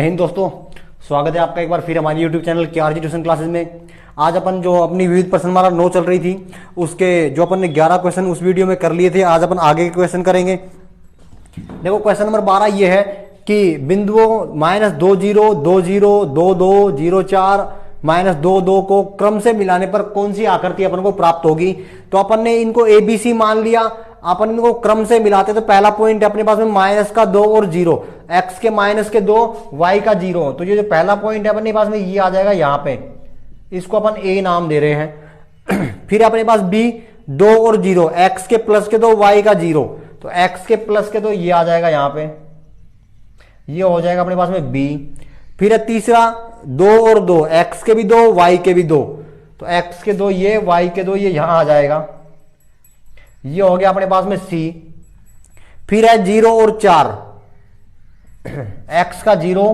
जय हिंद दोस्तों, स्वागत है आपका एक बार फिर हमारी YouTube channel KRG tuition classes में। आज अपन जो अपनी विविध प्रश्नमाला 9 चल रही थी उसके जो अपन ने 11 क्वेश्चन उस वीडियो में कर लिए थे, आज अपन आगे के क्वेश्चन करेंगे। देखो क्वेश्चन नंबर 12 ये है कि बिंदुओं -2 0 2 0 2 2 0 4 -2 2 को क्रम से मिलाने पर कौन सी आकृति अपन को प्राप्त होगी। तो अपन ने इनको ABC मान लिया, अपन इनको क्रम से मिलाते तो पहला पॉइंट है अपने पास में -2 और 0, x के -2 y का 0। तो ये जो पहला पॉइंट है अपने पास में ये आ जाएगा यहाँ पे, इसको अपन A नाम दे रहे हैं। फिर अपने पास B 2 और 0, x के +2 y का 0, तो x के +2 ये आ जाएगा यहाँ पे, ये हो जाएगा अपने पास में B। फिर है तीसरा 2 और 2, x के भी 2 y के भी 2, तो x के 2 ये y के 2 ये यहां आ जाएगा, ये हो गया अपने पास में C। फिर है 0 और 4, x का 0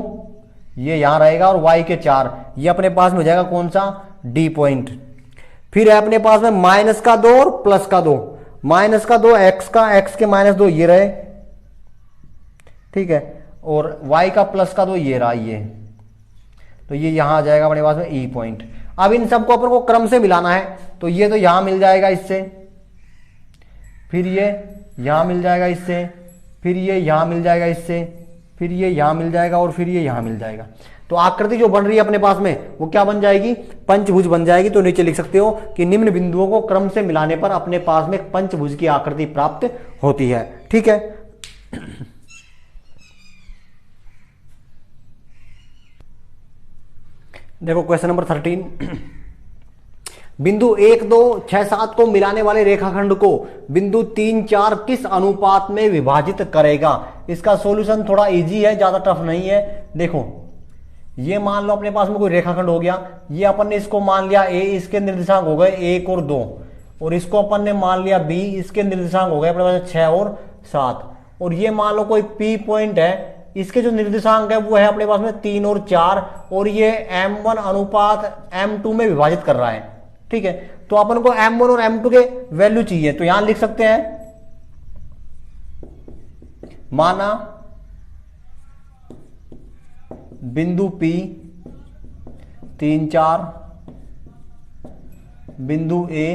ये यहां रहेगा और y के 4, ये अपने पास में हो जाएगा कौन सा D पॉइंट। फिर है अपने पास में -2 और +2, -2 x के -2 ये रहे, ठीक है, और y का +2 ये रहा ये, तो ये यहां आ जाएगा अपने पास में E पॉइंट। अब इन सबको अपन को क्रम से मिलाना है, तो ये तो यहां मिल जाएगा इससे, फिर ये यहां मिल जाएगा इससे, फिर ये यहां मिल जाएगा इससे, फिर ये यहां मिल जाएगा और फिर ये यहां मिल जाएगा। तो आकृति जो बन रही है अपने पास में वो क्या बन जाएगी, पंचभुज बन जाएगी। तो नीचे लिख सकते हो कि निम्न बिंदुओं को क्रम से मिलाने पर अपने पास में पंचभुज की आकृति प्राप्त होती है, ठीक है। देखो क्वेश्चन नंबर 13, बिंदु 1 2 6 7 को मिलाने वाले रेखाखंड को बिंदु 3 4 किस अनुपात में विभाजित करेगा। इसका सॉल्यूशन थोड़ा इजी है, ज्यादा टफ नहीं है। देखो ये मान लो अपने पास में कोई रेखाखंड हो गया, ये अपन ने इसको मान लिया A, इसके निर्देशांक हो गए 1 और 2, और इसको अपन ने मान लिया B, इसके निर्देशांक हो गए अपने पास 6 और 7, और ये मान लो कोई P पॉइंट है, इसके जो निर्देशांक है वो है अपने पास में 3 और 4, और ये M1 अनुपात M2 में विभाजित कर रहा है, ठीक है। तो अपन को M1 और M2 के वैल्यू चाहिए, तो यहां लिख सकते हैं माना बिंदु P 3 4, बिंदु A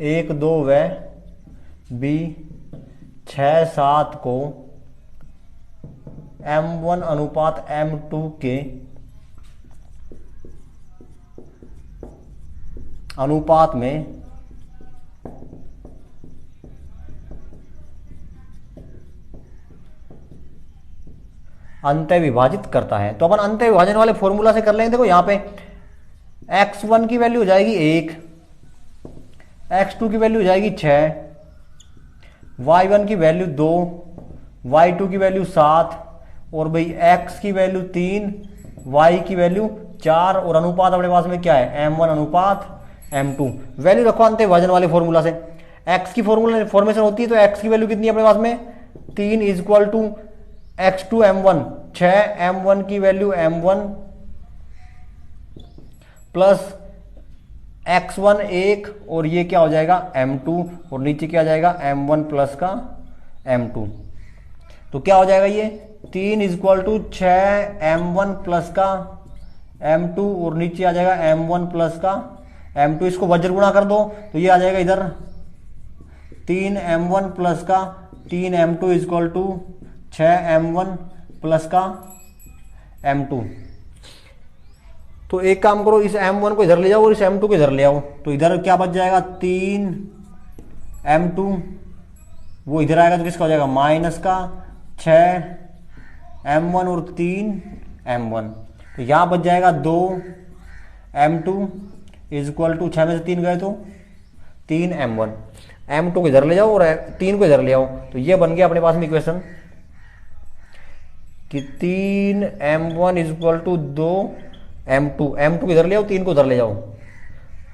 1 2 व B 6 7 को M1 अनुपात M2 के अनुपात में अंतः विभाजित करता है। तो अपन अंतः विभाजन वाले फॉर्मूला से कर लेंगे। देखो यहां पे x1 की वैल्यू हो जाएगी 1, x2 की वैल्यू हो जाएगी 6, y1 की वैल्यू 2, y2 की वैल्यू 7, और भाई x की वैल्यू 3, y की वैल्यू 4, और अनुपात अपने पास में क्या है M1 अनुपात M2। वैल्यू रखो अंत विभाजन वाले फॉर्मूला से, x की फॉर्मेशन होती है तो x की वैल्यू कितनी है अपने पास में 3 = x2 M1, 6 M1 की वैल्यू M1 प्लस x1 1, और ये क्या हो जाएगा M2, और नीचे क्या आ जाएगा M1 प्लस का M2। तो क्या हो जाएगा ये 3 = 6 M1 प्लस का M2, और नीचे आ जाएगा M1 प्लस का M2। इसको वज्र गुणा कर दो तो ये आ जाएगा इधर 3 M1 प्लस का 3 M2 = 6 M1 प्लस का M2। तो एक काम करो, इस M1 को इधर ले जाओ और इस M2 को इधर ले आओ, तो इधर क्या बच जाएगा 3 M2, वो इधर आएगा तो किसका हो जाएगा माइनस का 6 M1 और 3 M1। तो यहां बच जाएगा 2 M2 = 6 में से 3 गए तो 3 M1। M2 को इधर ले जाओ और 3 को इधर ले आओ, तो ये बन गया अपने पास में इक्वेशन कि 3 M1 = 2 M2। M2 को इधर ले आओ, 3 को उधर ले जाओ,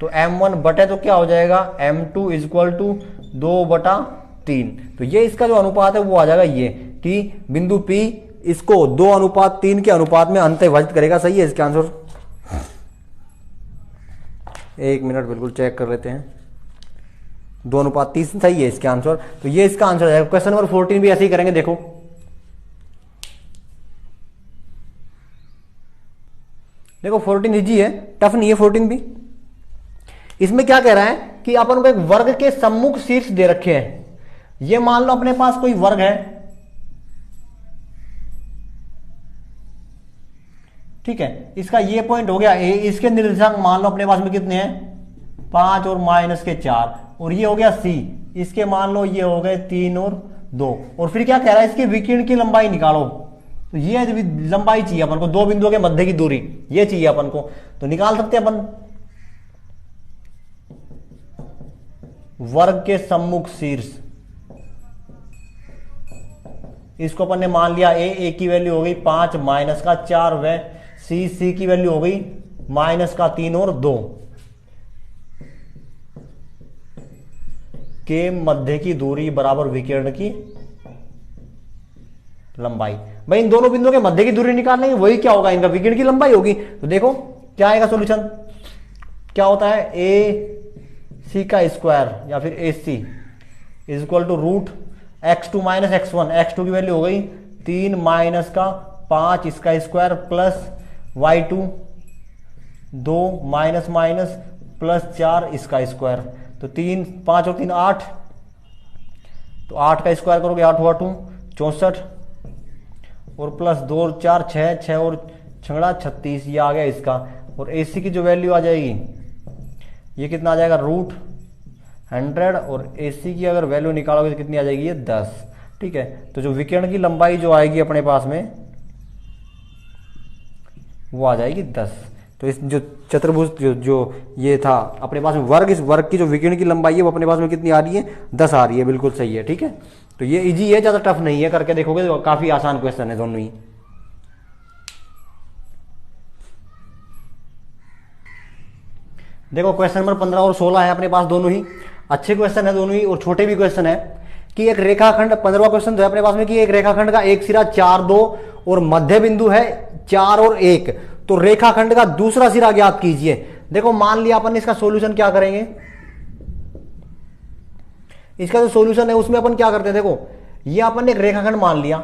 तो M1 बटे तो क्या हो जाएगा M2 = 2/3। तो ये इसका जो अनुपात है वो आ जाएगा ये कि बिंदु P इसको 2:3 के अनुपात में अंतः विभाजित करेगा। सही है इसका आंसर। 1 मिनट बिल्कुल चेक कर लेते हैं, 2:3 सही है इसका आंसर। तो ये इसका आंसर है। क्वेश्चन नंबर 14 भी ऐसे ही करेंगे। देखो देखो 14 इजी है, टफ नहीं है 14 भी। इसमें क्या कह रहा है कि अपन को एक वर्ग के सम्मुख शीर्ष दे रखे हैं। ये मान लो अपने पास कोई वर्ग है, ठीक है, इसका ये पॉइंट हो गया ए, इसके निर्देशांक मान लो अपने पास में कितने हैं 5 और माइनस के 4, और ये हो गया सी, इसके मान लो ये हो गए 3 और 2। और फिर क्या कह रहा है इसके विकिरण की लंबाई निकालो, तो ये लंबाई चाहिए अपन को, दो बिंदुओं के मध्य की दूरी ये चाहिए अपन को, तो निकाल सकते हैं अपन। वर्ग के सम्मुख शीर्ष, इसको अपन ने मान लिया ए की वैल्यू हो गई 5 माइनस का 4, व सी की वैल्यू हो गई माइनस का 3 और 2 के मध्य की दूरी बराबर विकिरण की लंबाई। भाई इन दोनों बिंदुओं के मध्य की दूरी निकाल लेंगे, वही क्या होगा इनका विकिरण की लंबाई होगी। तो देखो क्या आएगा सॉल्यूशन, क्या होता है ए सी का स्क्वायर या फिर A C is equal to root x2 minus x1, x2 की वैल्यू हो गई 3 माइनस का 5 इसका square plus y2 2 minus minus plus 4 इसका स्क्वायर, तो 3 5 और 3 8, तो 8 का स्क्वायर करोगे 8 हुआ 2 64 और प्लस 2 और 4 6, 6 और 6 36, ये आ गया इसका। और AC की जो वैल्यू आ जाएगी ये कितना आ जाएगा रूट 100, और AC की अगर वैल्यू निकालोगे तो कितनी आ जाएगी ये 10, ठीक है। तो जो विकिरण की लंबाई जो आएगी अपने पास में वो आ जाएगी 10। तो इस जो चतुर्भुज जो ये था अपने पास में वर्ग, इस वर्ग की जो विकिरण की लंबाई है वो अपने पास में कितनी आ रही है 10 आ रही है, बिल्कुल सही है, ठीक है। तो ये इजी है, ज्यादा टफ नहीं है, करके देखोगे तो काफी आसान क्वेश्चन है दोनों ही। देखो क्वेश्चन नंबर 15 और 16 है अपने पास, दोनों ही अच्छे क्वेश्चन है दोनों ही, और छोटे भी क्वेश्चन है। कि एक रेखाखंड, 15वां क्वेश्चन तो है अपने पास में कि एक रेखाखंड का एक सिरा 4 2 और मध्य बिंदु है 4 और 1, तो रेखाखंड का दूसरा सिरा ज्ञात कीजिए। देखो मान लिया अपन इसका सॉल्यूशन क्या करेंगे, इसका जो सॉल्यूशन है उसमें अपन क्या करते हैं, देखो ये अपन ने एक रेखाखंड मान लिया,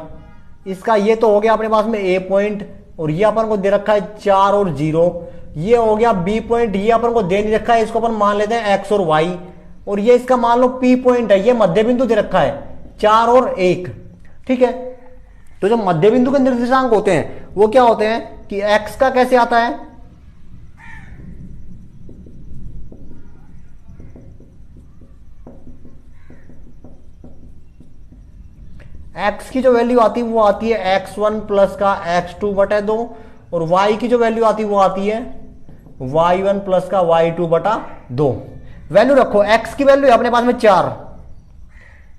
इसका ये तो हो गया अपने पास में ए पॉइंट, और ये अपन को दे रखा है 4 और 0, ये हो गया बी पॉइंट, ये अपन को दे नहीं रखा है, इसको अपन मान लेते हैं एक्स और वाई, और ये इसका मान लो पी पॉइंट है, ये मध्य बिंदु दे रखा है 4 और 1, ठीक है। तो जो मध्य बिंदु के निर्देशांक होते हैं वो क्या होते हैं कि एक्स का कैसे आता है, एक्स की जो वैल्यू आती है वो आती है x1 प्लस का x2 बटा 2, और y की जो वैल्यू आती है वो आती है y1 प्लस का y2 बटा 2। वैल्यू रखो, x की वैल्यू है अपने पास में 4,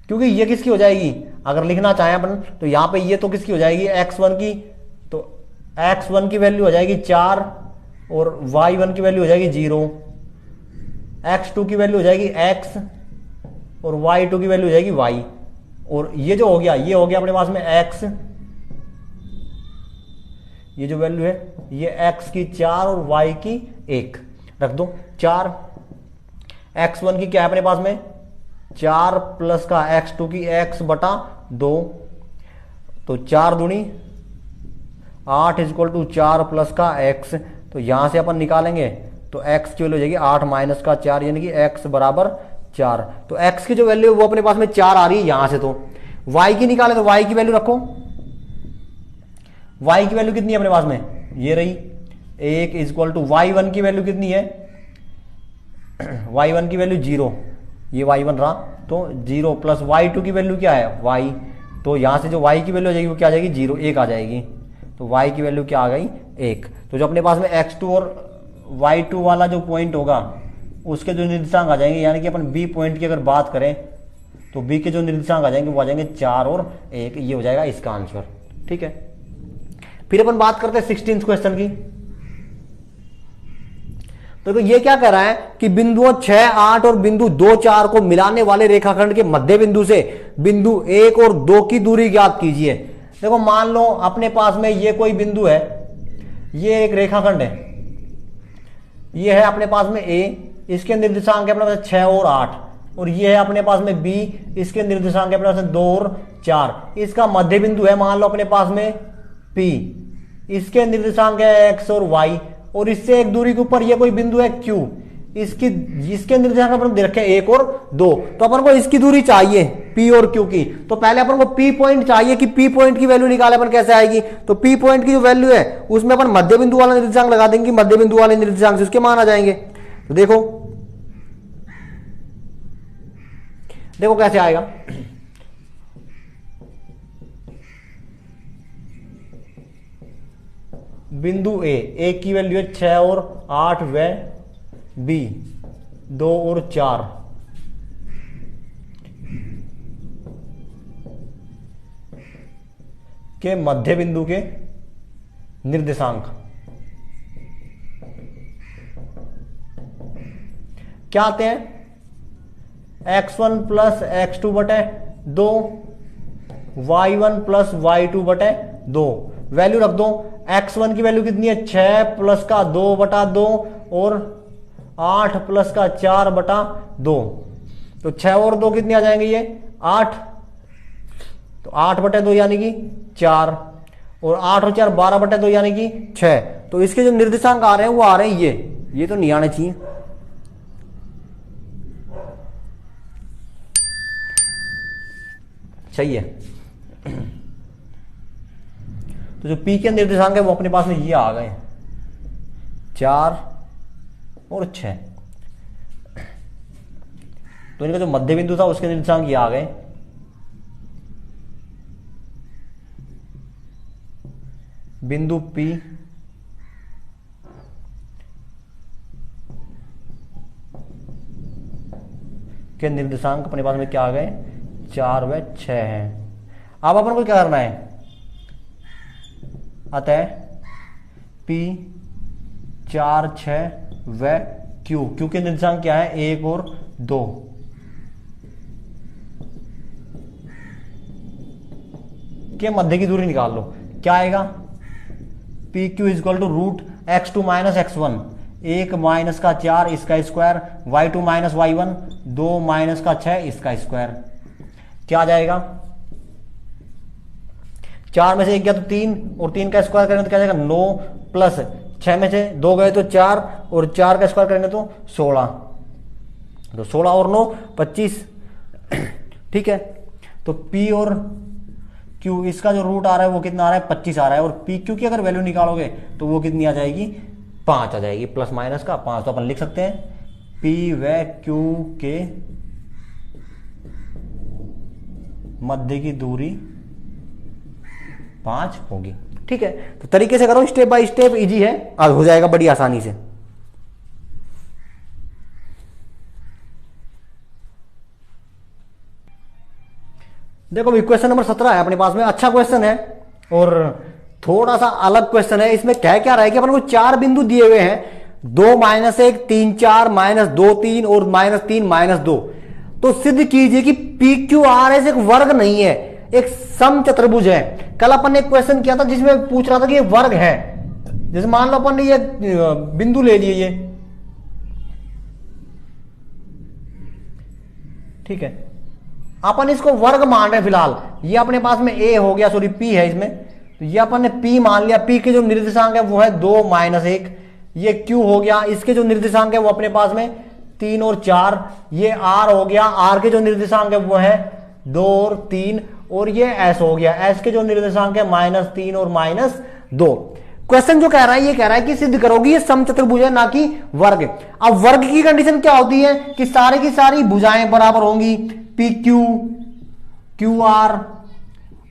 क्योंकि ये किसकी हो जाएगी, अगर लिखना चाहें अपन तो यहां पे ये तो किसकी हो जाएगी x1 की, तो x1 की वैल्यू हो जाएगी 4 और y1 की वैल्यू हो जाएगी 0, x2 की वैल्यू हो जाएगी x और y2 की वैल्यू हो जाएगी y, और ये जो हो गया ये हो गया अपने पास में x, ये जो वैल्यू है ये x की 4 और y की 1 रख दो 4, x1 की क्या है अपने पास में 4 प्लस का x2 की x बटा 2, तो 4 दूनी 8 इज इक्वल टू 4 प्लस का x, तो यहां से अपन निकालेंगे तो x की वैल्यू हो जाएगी 8 माइनस का 4 यानी कि x बराबर 4। तो x की जो वैल्यू है वो अपने पास में 4 आ रही है यहां से। तो y की निकाले तो y की वैल्यू रखो, y की वैल्यू कितनी है अपने पास में, ये रही 1 इज इक्वल टू y1 की वैल्यू कितनी है, y1 की वैल्यू 0, ये y1 रहा, तो 0 प्लस y2 की वैल्यू क्या है y, तो यहां से जो y की वैल्यू आ जाएगी वो क्या आ जाएगी 0 1 आ जाएगी, तो y की वैल्यू क्या आ गई 1। तो जो अपने पास में x2 और y2 वाला जो पॉइंट होगा उसके जो निर्देशांक आ जाएंगे, यानी कि अपन b पॉइंट की अगर बात करें तो b के जो निर्देशांक आ जाएंगे वो आ जाएंगे 4 और 1, ये हो जाएगा इसका आंसर, ठीक है। फिर अपन बात करते हैं 16th क्वेश्चन की। तो ये क्या कह रहा है कि बिंदुओं 6 8 और बिंदु 2 4 को मिलाने वाले रेखाखंड के मध्य बिंदु से बिंदु 1 और 2 की दूरी ज्ञात कीजिए। देखो मान लो अपने पास में ये कोई बिंदु है, ये एक रेखाखंड है, ये है अपने पास में a, इसके निर्देशांक है अपने पास 6 और 8, और ये है अपने पास में b, इसके निर्देशांक है अपने पास 2 और 4, इसका मध्य बिंदु है मान लो अपने पास में p, इसके निर्देशांक है x और y, और इससे एक दूरी के ऊपर ये कोई बिंदु है Q, इसकी इसके निर्देशांक अपन दे रखे 1 और 2, तो अपन को इसकी दूरी चाहिए P और Q की। तो पहले अपन को P पॉइंट चाहिए कि P पॉइंट की वैल्यू निकाले अपन कैसे आएगी। तो P पॉइंट की जो वैल्यू है उसमें अपन मध्य बिंदु वाला निर्देशांक लगा देंगे, मध्य बिंदु वाले निर्देशांक से उसके मान आ जाएंगे। तो देखो देखो कैसे आएगा। बिंदु ए की वैल्यू है 6 और 8 व B 2 और 4, के मध्य बिंदु के निर्देशांक क्या आते हैं, x1 प्लस x2 बटे 2, y1 प्लस y2 बटे 2। वैल्यू रख दो, x1 की वैल्यू कितनी है 6 प्लस का 2 बटा 2 और 8 प्लस का 4 बटा 2। तो 6 और 2 कितनी आ जाएंगे ये 8, तो 8 बटे 2 यानी कि 4, और 8 और 4 12 बटे 2 यानी कि 6। तो इसके जो निर्देशांक आ रहे हैं वो आ रहे हैं ये तो नहीं आने चाहिए। सही है। तो जो P के निर्देशांक है वो अपने पास में ये आ गए 4 और 6। तो इनका जो मध्य बिंदु था उसके निर्देशांक ये आ गए। बिंदु P के निर्देशांक अपने पास में क्या आ गए 4 व 6 हैं। अब अपन को क्या करना है, अतः P 4 6 व Q के निर्देशांक क्या है 1 और 2। के मध्य की दूरी निकाल लो, क्या आएगा P Q is equal to root x2 minus x1, 1 minus का 4 इसका square, y2 minus y1 2 minus का 6 इसका स्क्वायर। क्या आ जाएगा 4 में से 1 गया तो 3 और 3 का स्क्वायर करेंगे तो क्या जाएगा 9 प्लस 6 में से 2 गए तो 4 और 4 का स्क्वायर करेंगे तो 16, तो 16 और 9 25। ठीक है, तो P और Q इसका जो रूट आ रहा है वो कितना आ रहा है 25 आ रहा है, और PQ की अगर वैल्यू निकालोगे तो वो कितनी आ जाएगी 5 आ जाएगी, प्लस माइनस का 5। तो अपन लिख सकते हैं P व Q के मध्य की दूरी 5 होगी। ठीक है, तो तरीके से करो, स्टेप बाय स्टेप, इजी है, आज हो जाएगा बड़ी आसानी से। देखो भी क्वेश्चन नंबर 17 है अपने पास में, अच्छा क्वेश्चन है और थोड़ा सा अलग क्वेश्चन है। इसमें कह क्या रहा है कि अपन को 4 बिंदु दिए हुए हैं, 2 माइनस 1 3 4 माइनस 2 3 और माइनस 3 माइनस 2। तो सिद्ध कीजिए कि पी क्यू आर एस एक वर्ग नहीं है, एक समचतुर्भुज है। कल अपन ने एक क्वेश्चन किया था जिसमें पूछ रहा था कि ये वर्ग है। जैसे मान लो अपन ने ये बिंदु ले लिए ये, ठीक है, अपन इसको वर्ग मान रहे हैं फिलहाल। ये अपने पास में ए हो गया, सॉरी पी है इसमें, तो ये अपन ने पी मान लिया। पी के जो निर्देशांक है वो है 2 माइनस 1। ये क्यू हो गया, इसके जो निर्देशांक है वो अपने पास में 3 और 4। ये आर हो गया, आर के जो निर्देशांक है वो है 2 और 3। और ये एस हो गया, एस के जो निर्देशांक है -3 और -2। क्वेश्चन जो कह रहा है ये कह रहा है कि सिद्ध करोगी ये समचतुर्भुज है ना कि वर्ग। अब वर्ग की कंडीशन क्या होती है कि सारे की सारी भुजाएं बराबर होंगी, P Q, Q R,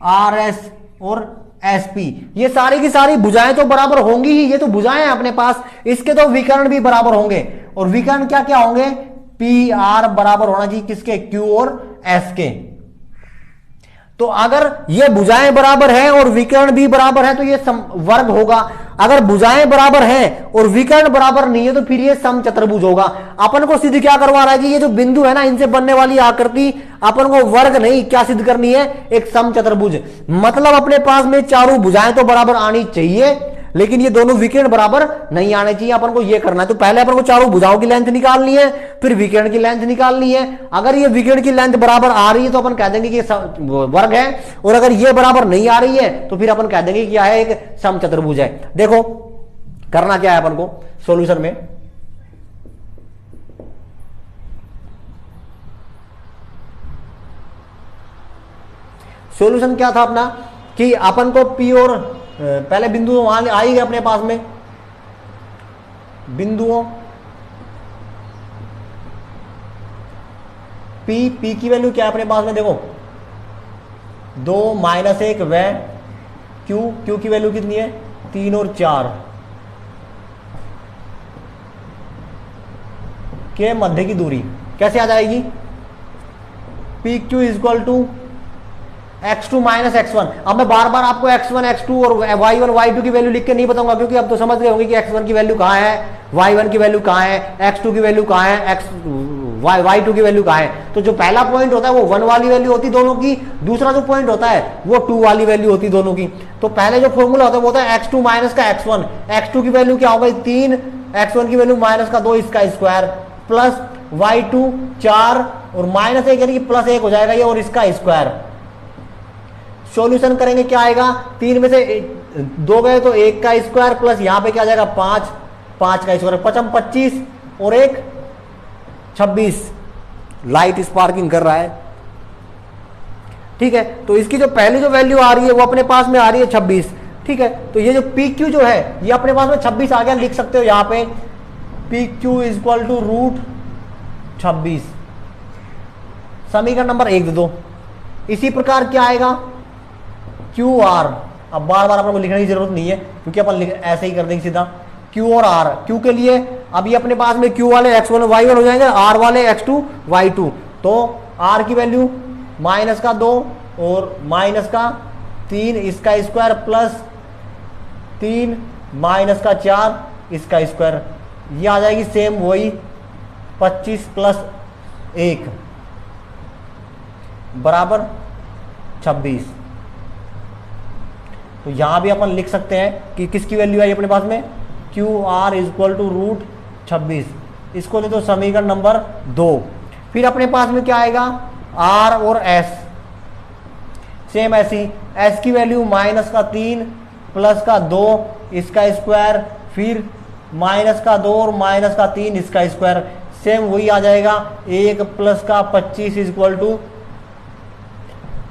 R S और एस पी, ये सारी की सारी भुजाएं तो बराबर होंगी ही। ये तो भुजाएं हैं अपने पास, इसके तो विकर्ण भी बराबर होंगे। और विकर्ण क्या क्या होंगे, पी आर बराबर होना चाहिए किसके, क्यू और एस के। तो अगर ये भुजाएं बराबर है और विकर्ण भी बराबर है तो ये वर्ग होगा। अगर भुजाएं बराबर हैं और विकर्ण बराबर नहीं है तो फिर ये समचतुर्भुज होगा। अपन को सिद्ध क्या करवा रहा है कि ये जो बिंदु है ना, इनसे बनने वाली आकृति अपन को वर्ग नहीं क्या सिद्ध करनी है, एक समचतुर्भुज। मतलब अपने पास में चारों भुजाएं तो बराबर आनी चाहिए लेकिन ये दोनों विकर्ण बराबर नहीं आने चाहिए। अपन को ये करना है, तो पहले अपन को चारों भुजाओं की लेंथ निकालनी है, फिर विकर्ण की लेंथ निकालनी है। अगर ये विकर्ण की लेंथ बराबर आ रही है तो अपन कह देंगे कि वर्ग है, और अगर ये बराबर नहीं आ रही है तो फिर अपन कह देंगे कि यह एक समचतुर्भुज है। देखो करना क्या है अपन को सॉल्यूशन में, सॉल्यूशन क्या था अपना कि अपन को पी और पहले बिंदु वहां आ ही गए अपने पास में, बिंदुओं पी की वैल्यू क्या है अपने पास में, देखो 2 माइनस 1 व क्यू की वैल्यू कितनी है 3 और 4 के मध्य की दूरी कैसे आ जाएगी, P Q is equal to x2 minus x1। अब मैं बार बार आपको x1 x2 और y1 y2 की वैल्यू लिख के नहीं बताऊंगा, क्योंकि अब तो समझ गए होंगे कि x1 की वैल्यू कहां है, y1 की वैल्यू कहां है, x2 की वैल्यू कहां है, y2 की वैल्यू कहां है। तो जो पहला पॉइंट होता है वो 1 वाली वैल्यू होती दोनों की, दूसरा जो पॉइंट होता है वो 2 वाली वैल्यू होती दोनों की। तो पहले जो फॉर्मूला होता है वो होता है x2 माइनस का x1, x2 की वैल्यू क्या होगा 3, x1 की वैल्यू माइनस का 2 इसका स्क्वायर, प्लस y2 4 और माइनस 1 यानी कि प्लस 1 हो जाएगा ये और इसका स्क्वायर। सॉल्यूशन करेंगे क्या आएगा, 3 में से 2 गए तो 1 का स्क्वायर प्लस यहां पे क्या आ जाएगा 5 का स्क्वायर, 5 25 और 1 26। लाइट स्पार्किंग कर रहा है, ठीक है। तो इसकी जो पहली जो वैल्यू आ रही है वो अपने पास में आ रही है 26, ठीक है। तो ये जो पी क्यू जो है ये अपने पास में 26 आ गया, लिख सकते हो यहां पे P Q is equal to root 26, समीकरण नंबर 1 दे दो। इसी प्रकार क्या आएगा क्यू आर, अब बार बार अपन को लिखने की जरूरत नहीं है क्योंकि अपन ऐसे ही कर देंगे सीधा क्यू और आर। क्यू के लिए अब ये अपने पास में क्यू वाले x1 y1 हो जाएंगे, आर वाले x2 y2। तो आर की वैल्यू माइनस का 2 और माइनस का 3 इसका स्क्वायर प्लस 3 माइनस का 4 इसका स्क्वायर, ये आ जाएगी सेम वही 25 प्लस 1 बराबर 26। तो यहां भी अपन लिख सकते हैं कि किसकी वैल्यू आई अपने पास में Q R is equal to root 26, इसको दे दो समीकरण नंबर 2। फिर अपने पास में क्या आएगा आर और एस, सेम ऐसी एस की वैल्यू माइनस का 3 प्लस का 2 इसका स्क्वायर, फिर माइनस का 2 और माइनस का 3 इसका स्क्वायर, सेम वही आ जाएगा 1 प्लस का 25 इज इक्वल टू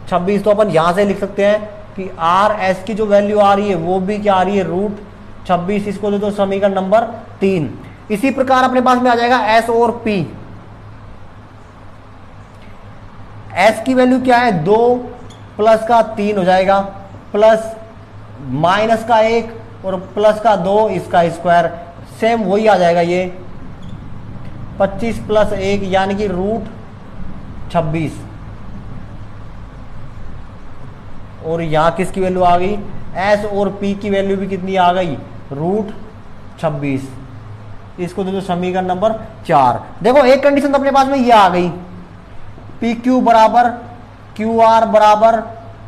26। तो अपन यहां से लिख सकते हैं कि आर एस की जो वैल्यू आ रही है वो भी क्या आ रही है रूट 26, इसको दे दो समीकरण नंबर 3। इसी प्रकार अपने पास में आ जाएगा एस और पी। एस की वैल्यू क्या है 2 प्लस का 3 हो जाएगा, प्लस माइनस का 1 और प्लस का 2 इसका स्क्वायर, सेम वही आ जाएगा ये 25 प्लस 1 यानी कि रूट 26। और यहां किसकी वैल्यू आ गई एस और पी की वैल्यू भी कितनी आ गई रूट 26, इसको दे दो समीकरण नंबर 4। देखो एक कंडीशन तो अपने पास में ये आ गई पी क्यू बराबर क्यू आर बराबर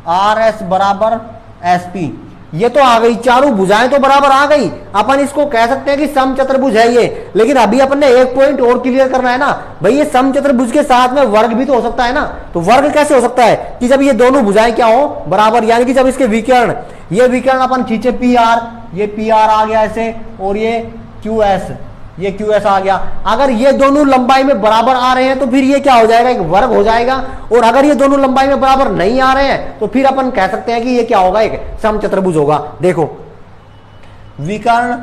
आर एस बराबर एस पी, ये तो आ गई, चारों भुजाएं तो बराबर आ गई। अपन इसको कह सकते हैं कि समचतुर्भुज है ये, लेकिन अभी अपन ने एक पॉइंट और क्लियर करना है ना भाई, ये समचतुर्भुज के साथ में वर्ग भी तो हो सकता है ना। तो वर्ग कैसे हो सकता है कि जब ये दोनों भुजाएं क्या हो बराबर, यानी कि जब इसके विकर्ण, ये विकर्ण अपन खींचे पी आर, ये पी आर आ गया ऐसे, और ये क्यू एस, ये क्यू एस आ गया। अगर ये दोनों लंबाई में बराबर आ रहे हैं तो फिर ये क्या हो जाएगा, एक वर्ग हो जाएगा। और अगर ये दोनों लंबाई में बराबर नहीं आ रहे हैं तो फिर अपन कह सकते हैं कि ये क्या होगा, एक समचतुर्भुज होगा। देखो विकर्ण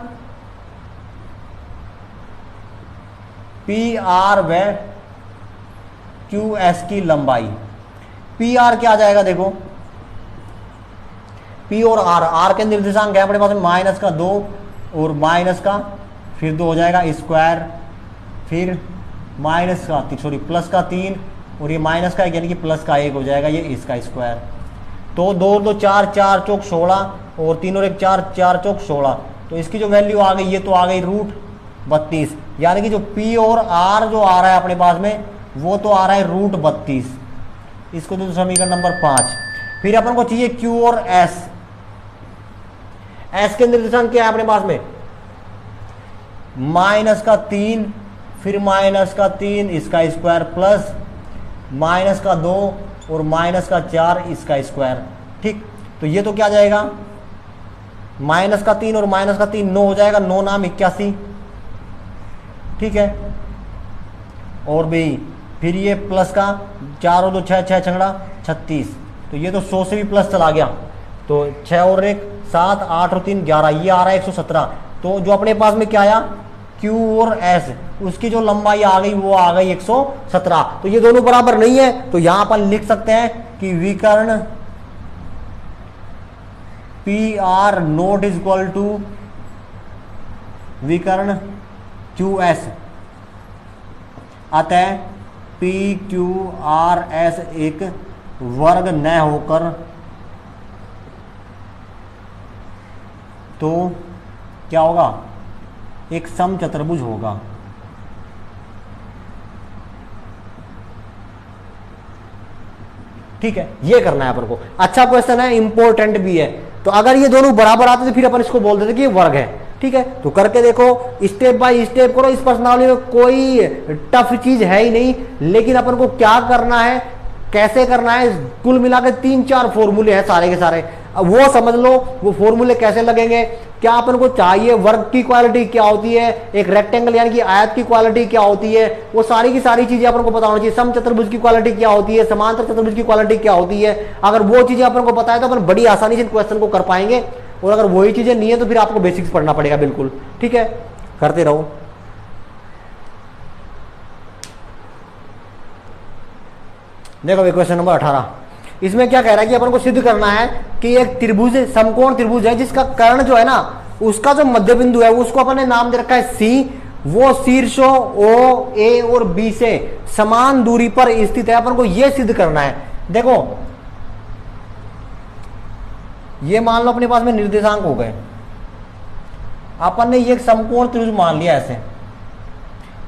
पी आर व क्यू एस की लंबाई, पी आर क्या आ जाएगा, देखो पी और आर, आर के निर्देशांक है अपने पास में माइनस का 2 और माइनस का फिर 2 हो जाएगा स्क्वायर, फिर माइनस का सॉरी प्लस का 3 और ये माइनस का 1 यानी कि प्लस का 1 हो जाएगा ये इसका स्क्वायर। तो 2 2 4 4 चौक 16 और 3 और 1 4 4 चौक 16, तो इसकी जो वैल्यू आ गई ये तो आ गई रूट 32, यानी कि जो पी और आर जो आ रहा है अपने पास में वो तो आ रहा है रूट 32, इसको तो समीकरण नंबर 5। फिर अपन को चाहिए क्यू और एस, एस के निर्देशांक क्या है अपने पास में माइनस का 3 फिर माइनस का 3 इसका स्क्वायर प्लस माइनस का 2 और माइनस का 4 इसका स्क्वायर, ठीक। तो ये तो क्या आ जाएगा माइनस का 3 और माइनस का 3 9 हो जाएगा, 9 नाम 81, ठीक है। और भी फिर ये प्लस का 4 और 2 6, 6 छंगड़ा 36, तो ये तो 100 से भी प्लस चला गया, तो 6 और 1 7, 8 और 3 11, ये आ रहा है 117। तो जो अपने पास में क्या आया Q और S, उसकी जो लंबाई आ गई वो आ गई 117। तो ये दोनों बराबर नहीं है, तो यहां पर लिख सकते हैं कि विकर्ण PR not is equal to विकर्ण QS, अतः PQRS एक वर्ग न होकर तो क्या होगा, एक समचतुर्भुज होगा। ठीक है, ये करना है अपन को। अच्छा क्वेश्चन है, इंपॉर्टेंट भी है। तो अगर ये दोनों बराबर आते तो फिर अपन इसको बोल देते कि ये वर्ग है। ठीक है, तो करके देखो, स्टेप बाय स्टेप करो। इस प्रश्नावली में कोई टफ चीज है ही नहीं, लेकिन अपन को क्या करना है, कैसे करना है, कुल मिला के 3-4 फॉर्मूले हैं सारे के सारे। अब वो समझ लो, वो फॉर्मूले कैसे लगेंगे, क्या अपन को चाहिए, वर्ग की क्वालिटी क्या होती है, एक रेक्टेंगल यानी कि आयत की क्वालिटी क्या होती है, वो सारी की सारी चीजें अपन को पता होनी चाहिए। समचतुर्भुज की क्वालिटी क्या होती है, समांतर चतुर्भुज की क्वालिटी क्या होती है। अगर वो चीजें अपन को पता है तो अपन बड़ी आसानी से क्वेश्चन को कर पाएंगे, और अगर वही चीजें नहीं है तो फिर आपको बेसिक्स पढ़ना पड़ेगा। बिल्कुल ठीक है, करते रहो। देखो क्वेश्चन नंबर 18, इसमें क्या कह रहा है कि अपन को सिद्ध करना है कि एक त्रिभुज, समकोण त्रिभुज है, जिसका कर्ण जो है ना, उसका जो मध्य बिंदु है उसको अपन ने नाम दे रखा है C, वो शीर्षों O, A और B से समान दूरी पर स्थित है। अपन को यह सिद्ध करना है। देखो ये मान लो अपने पास में निर्देशांक हो गए, अपन ने ये समकोण त्रिभुज मान लिया ऐसे,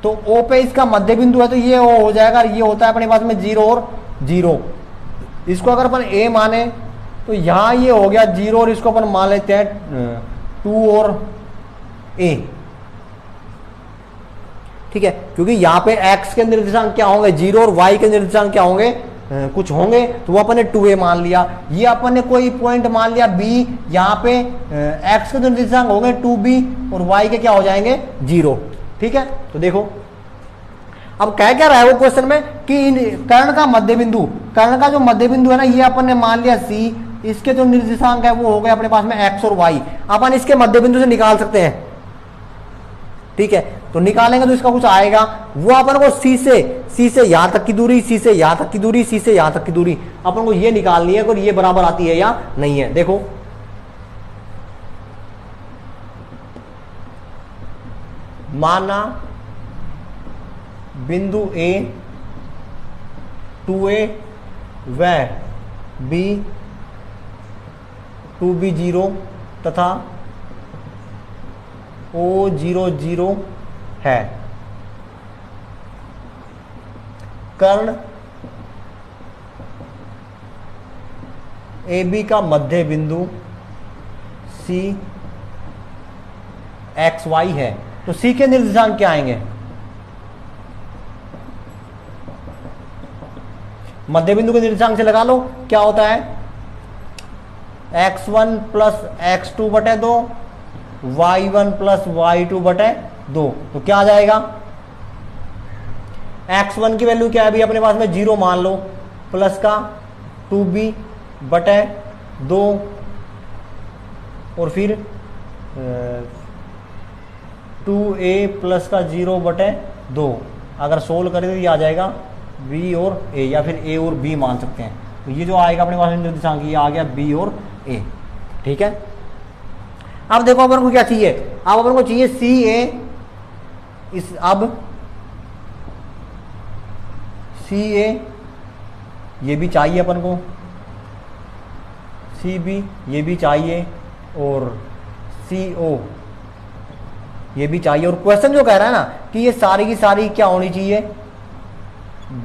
तो O पे इसका मध्य बिंदु है तो ये O हो जाएगा, ये होता है अपने पास में 0 और 0। इसको अगर अपन A माने तो यहां ये हो गया 0, और इसको अपन मान लेते हैं 2 और A। ठीक है, क्योंकि यहां पे x के निर्देशांक क्या होंगे 0 और y के निर्देशांक क्या होंगे कुछ होंगे, तो वो अपन ने 2A मान लिया। ये अपन ने कोई पॉइंट मान लिया B, यहाँ पे x के निर्देशांक होंगे 2B और y के क्या हो जाएंगे 0। ठीक है, तो देखो अब कह क्या रहा है वो क्वेश्चन में कि कर्ण का मध्य बिंदु, कर्ण का जो मध्य बिंदु है ना, ये अपन ने मान लिया C, इसके जो निर्देशांक है वो हो गए अपने पास में x और y, अपन इसके मध्य बिंदु से निकाल सकते हैं। ठीक है, तो निकालेंगे तो इसका कुछ आएगा, वो अपन को C से यहां तक की दूरी, C से यहां तक की दूरी, C से यहां तक की दूरी अपन को ये निकालनी है, और ये बराबर आती है या नहीं है। देखो माना बिंदु A 2A व B 2B 0 तथा O 0 0 है। कर्ण AB का मध्य बिंदु C x y है, तो C के निर्देशांक क्या आएंगे, मध्य बिंदु के निर्देशांक से लगा लो, क्या होता है x1 प्लस x2 बटे 2, y1 प्लस y2 बटे 2। तो क्या आ जाएगा, x1 की वैल्यू क्या है अभी अपने पास में 0 मान लो, प्लस का 2b बटे 2, और फिर 2a प्लस का 0 बटे 2। अगर सोल्व करें तो ये आ जाएगा b और a, या फिर a और b मान सकते हैं। तो ये जो आएगा अपने पास में निर्देशांक, ये आ गया b और a। ठीक है, अब देखो अपन को क्या चाहिए, अब अपन को चाहिए CA, इस अब CA ये भी चाहिए अपन को, CB ये भी चाहिए, और CO ये भी चाहिए। और क्वेश्चन जो कह रहा है ना कि ये सारी की सारी क्या होनी चाहिए,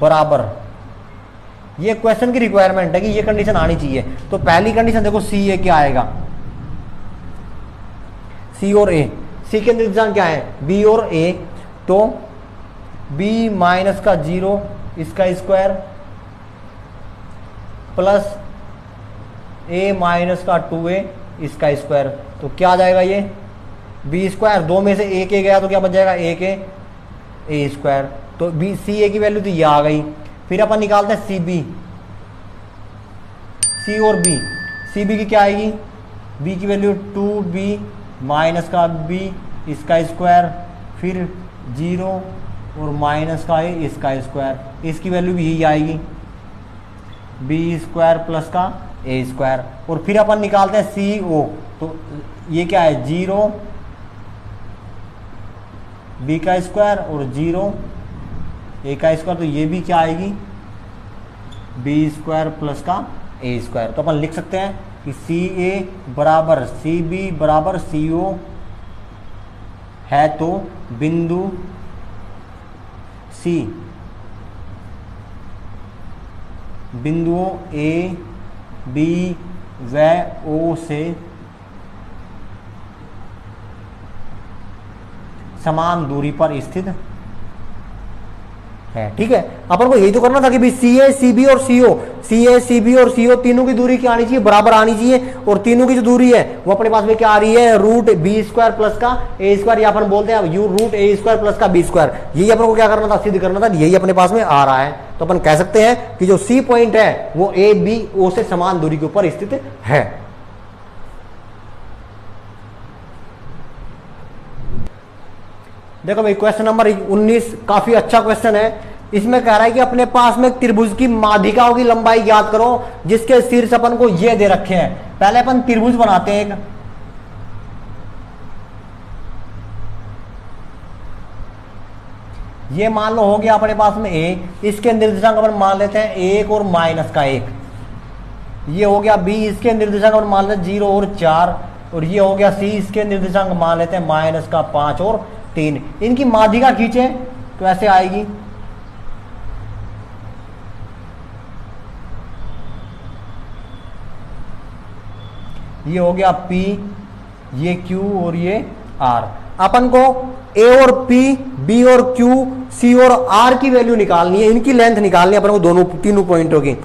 बराबर। ये क्वेश्चन की रिक्वायरमेंट है कि ये कंडीशन आनी चाहिए। तो पहली कंडीशन देखो CA क्या आएगा, C और A, C के निर्देशांक क्या है B और A, तो B माइनस का 0 इसका स्क्वायर प्लस A माइनस का 2A इसका स्क्वायर। तो क्या आ जाएगा ये बी स्क्वायर, दो में से एक ए गया तो क्या बच जाएगा एक ए स्क्वायर। तो बी सी ए की वैल्यू तो ये आ गई। फिर अपन निकालते हैं सी बी, सी और बी। सी बी की क्या आएगी, बी की वैल्यू 2b माइनस का बी इसका स्क्वायर, फिर 0 और माइनस का ए इसका स्क्वायर। इसकी वैल्यू भी यही आएगी बी स्क्वायर प्लस का ए स्क्वायर। और फिर अपन निकालते हैं सी ओ। तो ये क्या है 0 बी का स्क्वायर और 0 ए का स्क्वायर। तो ये भी क्या आएगी बी स्क्वायर प्लस का ए स्क्वायर। तो अपन लिख सकते हैं कि सी ए बराबर सी बी बराबर सी ओ है। तो बिंदु सी बिंदुओं ए बी व ओ से समान दूरी पर स्थित है। ठीक है, अपन को यही तो करना था कि भाई सी ए सी बी और सी ओ, सी ए सी बी और सी ओ तीनों की दूरी क्या आनी चाहिए, बराबर आनी चाहिए। और तीनों की जो दूरी है वो अपने पास में क्या आ रही है, रूट बी स्क्वायर प्लस का ए स्क्वायर, या अपन बोलते हैं यू रूट ए स्क्वायर प्लस का बी स्क्वायर। यही अपन को क्या करना था, सिद्ध करना था, यही अपने पास में आ रहा है। तो अपन कह सकते हैं कि जो सी पॉइंट है वो ए बी ओ से समान दूरी के ऊपर स्थित है। देखो भाई क्वेश्चन नंबर 19 काफी अच्छा क्वेश्चन है। इसमें कह रहा है कि अपने पास में त्रिभुज की माध्यिकाओं की लंबाई ज्ञात करो जिसके शीर्ष अपन को ये दे रखे हैं। पहले अपन त्रिभुज बनाते हैं एक, ये मान लो हो गया अपने पास में ए, इसके निर्देशांक अपन मान लेते हैं 1 और माइनस का 1। ये हो गया बी, इसके निर्देशांक अपन मान लेते हैं 0 और 4। और ये हो गया सी, इसके निर्देशांक मान लेते हैं माइनस का 5 और 3। इनकी माध्यिका खींचे तो ऐसे आएगी, ये हो गया P, ये Q और ये R। अपन को A और P, B और Q, C और R की वैल्यू निकालनी है, इनकी लेंथ निकालनी है अपन को दोनों तीनों पॉइंटों की।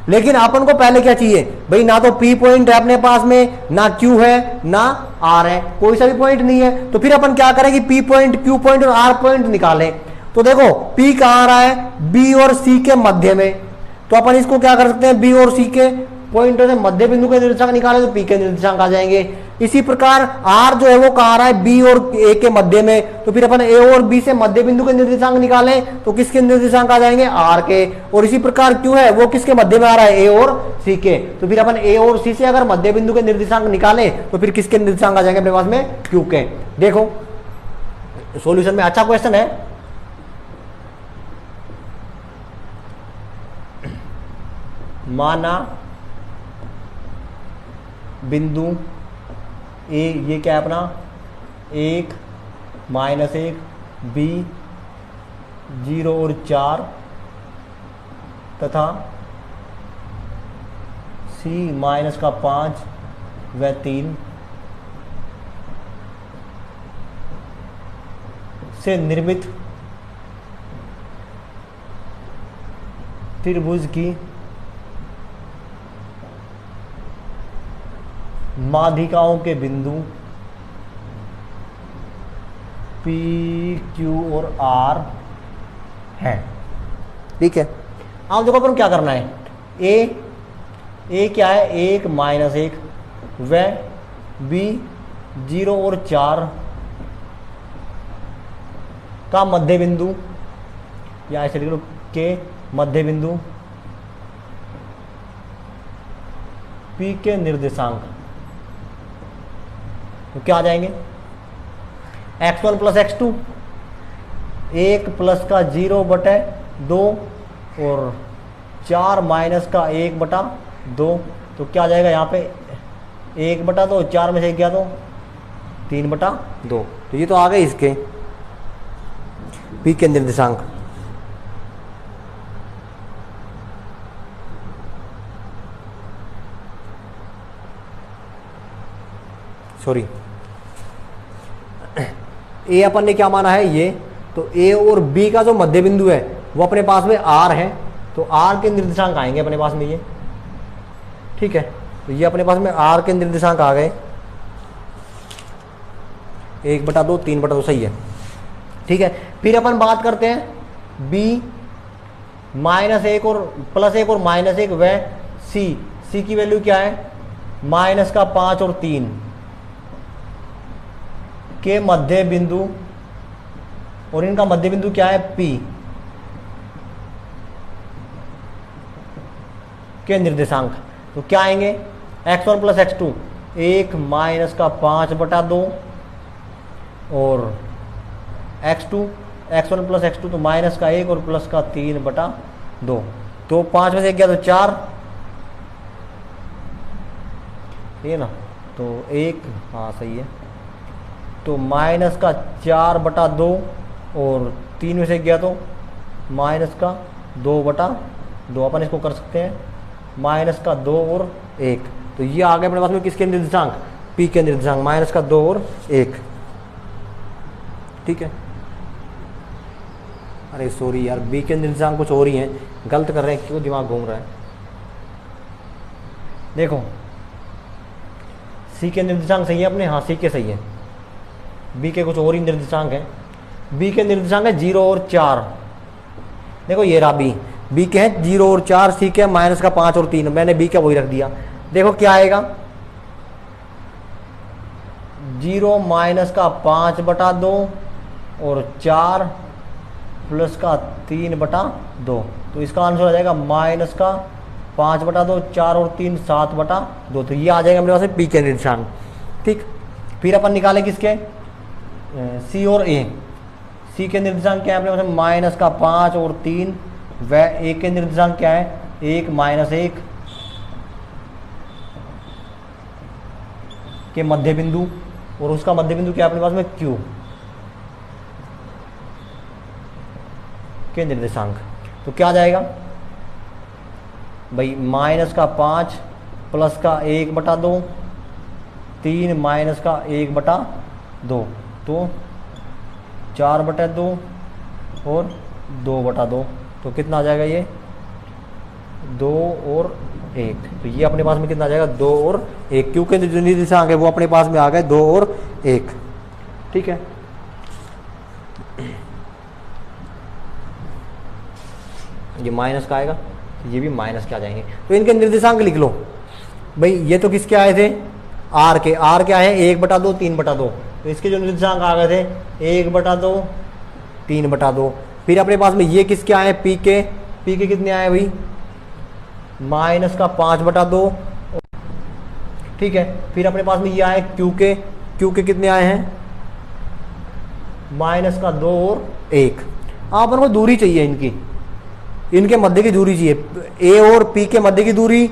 लेकिन अपन को पहले क्या चाहिए भाई, ना तो P पॉइंट है अपने पास में, ना Q है, ना R है, कोई सा भी पॉइंट नहीं है। तो फिर अपन क्या करेंगे, P पॉइंट, Q पॉइंट और R पॉइंट निकालें। तो देखो P कहाँ आ रहा है, B और C के मध्य में। तो अपन इसको क्या कर सकते हैं, B और C के पॉइंटों से मध्य बिंदु के निर्देशांक निकाले तो P के निर्देशांक आ जाएंगे। इसी प्रकार R जो है वो कहाँ आ रहा है, B और A के मध्य में। तो फिर अपन A और B से मध्य बिंदु के निर्देशांक निकालें तो किसके निर्देशांक आ जाएंगे, R के। और इसी प्रकार Q है वो किसके मध्य में आ रहा है, A और C के। तो फिर अपन A और C से अगर मध्य बिंदु के निर्देशांक निकालें तो फिर किसके निर्देशांक आ जाएंगे अपने पास में, Q के। देखो सॉल्यूशन में अच्छा क्वेश्चन है। माना बिंदु ए, ये क्या है अपना 1 माइनस 1, B 0 और 4 तथा C माइनस का 5 व 3 से निर्मित त्रिभुज की माध्यिकाओं के बिंदु P, Q और R हैं। ठीक है, अब देखो अपन क्या करना है, A क्या है 1 माइनस 1 व B 0 और 4 का मध्य बिंदु, या ऐसे लिख लो के मध्य बिंदु P के निर्देशांक तो क्या आ जाएंगे, x1 प्लस x2, 1 प्लस का 0 बटे 2 और 4 माइनस का 1 बटा 2। तो क्या आ जाएगा यहाँ पे 1 बटा 2, 4 में से 1 गया तो 3 बटा 2। तो ये तो आ गए इसके P के निर्देशांक। सॉरी, ए अपन ने क्या माना है ये, तो ए और बी का जो मध्य बिंदु है वो अपने पास में आर है। तो आर के निर्देशांक आएंगे अपने पास में ये। ठीक है, तो ये अपने पास में आर के निर्देशांक आ गए। 1/2 3/2 सही है। ठीक है, फिर अपन बात करते हैं b -1 और +1 और -1 व c की वैल्यू क्या है, -5 और 3 के मध्य बिंदु, और इनका मध्य बिंदु क्या है P के निर्देशांक। तो क्या आएंगे, x1 + x2 1 -5/2 और x2 x1 + x2 तो -1 और +3/2। तो 5 में से 1 गया तो 4, ये ना, तो 1, हाँ सही है। तो -4/2 और 3 में से गया तो -2/2। अपन इसको कर सकते हैं -2 और 1। तो ये आ गए अपने पास में किसके निर्देशांक, P के निर्देशांक, -2 और 1। ठीक है, अरे सॉरी यार, B के निर्देशांक कुछ और ही हैं, गलत कर रहे हैं, क्यों दिमाग घूम रहा है। देखो C के निर्देशांक सही है अपने, हाँ C के सही है, B के कुछ और ही निर्देशांक हैं। B के निर्देशांक है 0 और 4। देखो ये रहा B के हैं 0 और 4, C के -5 और 3, मैंने B का वही रख दिया। देखो क्या आएगा, 0 -5/2 और 4 +3/2। तो इसका आंसर आ जाएगा -5/2, 4 और 3 7/2। तो ये आ जाएगा मेरे पास P के निर्देशांक। ठीक, फिर अपन निकालें किसके, C और A। C के निर्देशांक क्या है अपने पास, -5 और 3 व A के निर्देशांक क्या है, 1 -1 के मध्य बिंदु, और उसका मध्य बिंदु क्या है अपने पास में Q के निर्देशांक। तो क्या आ जाएगा भाई, -5 +1/2, 3 -1/2, तो 4/2 और 2/2। तो कितना आ जाएगा ये, 2 और 1। तो ये अपने पास में कितना आ जाएगा, 2 और 1, क्योंकि जो निर्देशांक है वो अपने पास में आ गए 2 और 1। ठीक है, ये माइनस का आएगा, तो ये भी माइनस के आ जाएंगे। तो इनके निर्देशांक लिख लो भाई, ये तो किसके आए थे, R के आए हैं 1/2 3/2। तो इसके जो निर्देशांक आ गए थे 1/2 3/2। फिर अपने पास में ये किसके आए हैं, P के कितने आए भाई, -5/2। ठीक है, फिर अपने पास में ये आए Q के कितने आए हैं, -2 और 1। अपन को दूरी चाहिए इनके मध्य की दूरी चाहिए, A और P के मध्य की दूरी,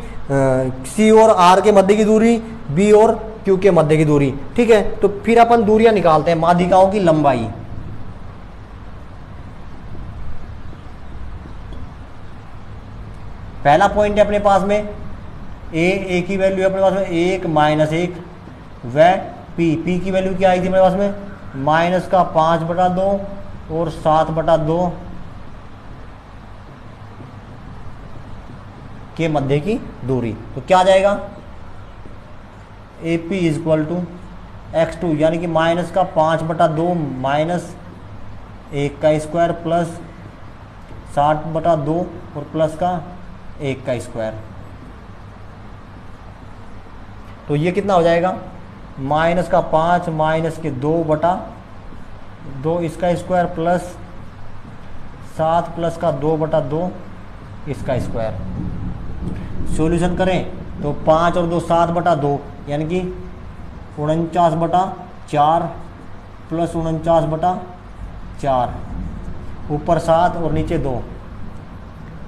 C और R के मध्य की दूरी, B और Q के मध्य की दूरी। ठीक है, तो फिर अपन दूरियां निकालते हैं, माध्यिकाओं की लंबाई। पहला पॉइंट है अपने पास में A की वैल्यू है अपने पास में 1 -1 व P की वैल्यू क्या आई थी अपने पास में, -5/2 और 7/2 के मध्य की दूरी। तो क्या आ जाएगा, AP = x2, यानी कि -5/2 -1² प्लस 7/2 और +1²। तो ये कितना हो जाएगा, -5 -2/2 इसका स्क्वायर प्लस 7 +2/2 इसका स्क्वायर। सॉल्यूशन करें तो 5 और 2 7/2, यानी कि 49/4 प्लस 49/4, ऊपर 7 और नीचे 2,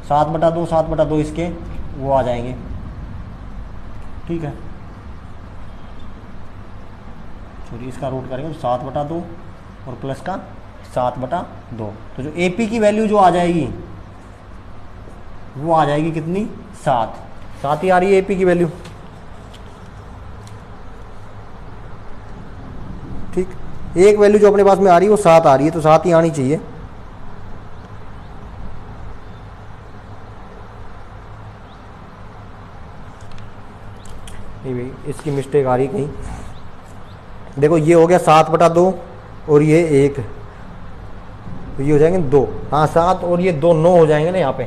7/2 इसके वो आ जाएंगे। ठीक है, चलिए इसका रूट करेंगे तो 7/2 और प्लस का 7/2। तो जो AP की वैल्यू जो आ जाएगी वो आ जाएगी कितनी, 7 ही आ रही है AP की वैल्यू। ठीक, एक वैल्यू जो अपने पास में आ रही है वो 7 आ रही है, तो 7 ही आनी चाहिए। नहीं भाई, इसकी मिस्टेक आ रही कहीं, देखो ये हो गया 7/2 और ये 1, तो ये हो जाएंगे 2, हाँ 7 और ये 2 9 हो जाएंगे ना यहाँ पे,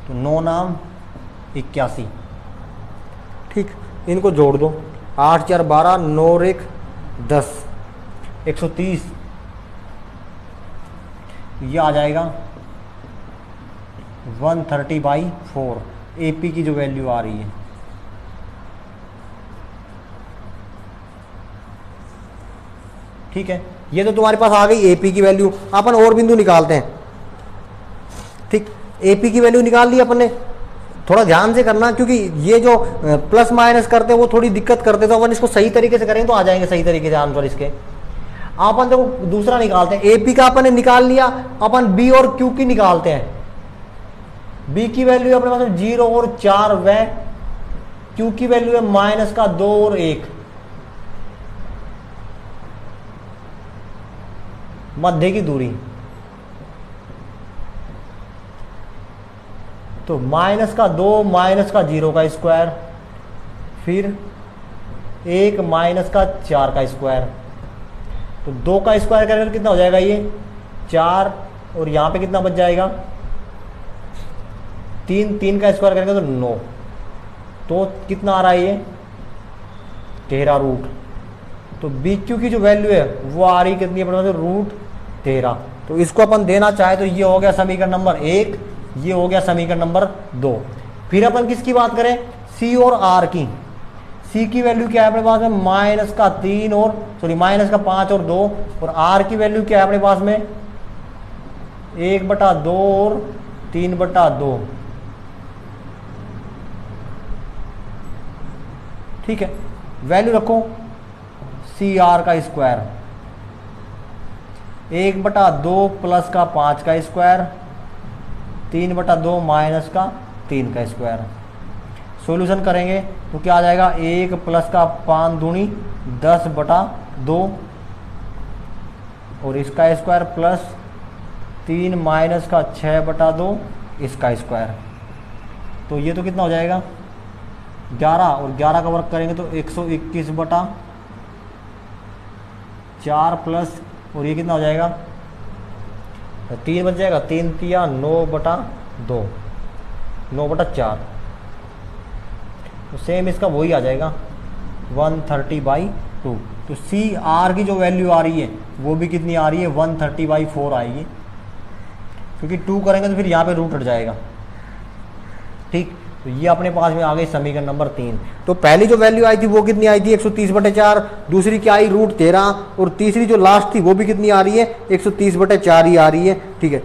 तो 9 नाम 81। ठीक, इनको जोड़ दो, 8 4 12, 9 और 1 10, 130, ये आ जाएगा 130/4 एपी की जो वैल्यू आ रही है। ठीक है, ये तो तुम्हारे पास आ गई एपी की वैल्यू। अपन और बिंदु निकालते हैं। ठीक, एपी की वैल्यू निकाल ली अपन ने, थोड़ा ध्यान से करना क्योंकि ये जो प्लस माइनस करते हैं वो थोड़ी दिक्कत करते, तो अपन इसको सही तरीके से करेंगे तो आ जाएंगे सही तरीके से आंसर इसके। अपन देखो दूसरा निकालते हैं, एपी का अपन ने निकाल लिया, अपन बी और क्यू की निकालते हैं। बी की वैल्यू अपने पास 0 और 4 व क्यू की वैल्यू है -2 और 1। मध्य की दूरी तो -2 -0 का स्क्वायर, फिर 1 -4 का स्क्वायर, तो 2 का स्क्वायर करेंगे तो कितना हो जाएगा ये 4, और यहां पे कितना बच जाएगा 3 का स्क्वायर करेंगे तो 9, तो कितना आ रहा है ये 13 रूट। तो बी क्यू की जो वैल्यू है वो आ रही कितनी है √13। तो इसको अपन देना चाहे तो ये हो गया समीकरण नंबर 1, ये हो गया समीकरण नंबर 2। फिर अपन किसकी बात करें, सी और आर की। सी की वैल्यू क्या है अपने पास में -3 और -5 और 2, और आर की वैल्यू क्या है अपने पास में 1/2 और 3/2। ठीक है, वैल्यू रखो सी आर का स्क्वायर 1/2 प्लस का 5 का स्क्वायर, 3/2 माइनस का 3 का स्क्वायर। सॉल्यूशन करेंगे तो क्या आ जाएगा 1 प्लस का 5 दूनी 10/2 और इसका स्क्वायर प्लस 3 माइनस का 6/2 इसका स्क्वायर। तो ये तो कितना हो जाएगा 11, और 11 का वर्क करेंगे तो 121/4 प्लस, और ये कितना हो जाएगा 3 बच जाएगा, 3 तिया 9/2, 9/4। तो सेम इसका वही आ जाएगा 130/2। तो सी आर की जो वैल्यू आ रही है वो भी कितनी आ रही है 130/4 आएगी, क्योंकि 2 करेंगे तो फिर यहाँ पे रूट हट जाएगा। ठीक, तो ये अपने पास में आ गई समीकरण नंबर 3। तो पहली जो वैल्यू आई थी वो कितनी आई थी 130/4, दूसरी क्या आई √13, और तीसरी जो लास्ट थी वो भी कितनी आ रही है 130/4 ही आ रही है। ठीक है,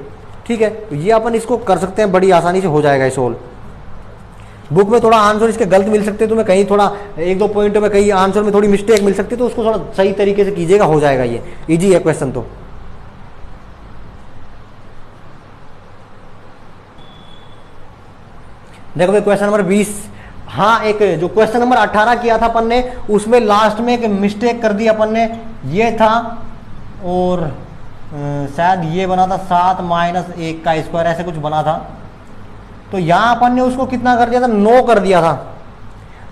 ठीक है, तो ये अपन इसको कर सकते हैं, बड़ी आसानी से हो जाएगा ये सोल्व। बुक में थोड़ा आंसर इसके गलत मिल सकते हैं, तुम्हें कहीं थोड़ा 1-2 पॉइंटों में कहीं आंसर में थोड़ी मिस्टेक मिल सकती है, तो उसको थोड़ा सही तरीके से कीजिएगा, हो जाएगा। ये ईजी है क्वेश्चन। तो देखो भाई क्वेश्चन नंबर 20। हाँ, एक जो क्वेश्चन नंबर 18 किया था अपन ने, उसमें लास्ट में एक मिस्टेक कर दी अपन ने, ये था और शायद ये बना था 7 - 1 का स्क्वायर, ऐसे कुछ बना था। तो यहाँ अपन ने उसको कितना कर दिया था 9 कर दिया था,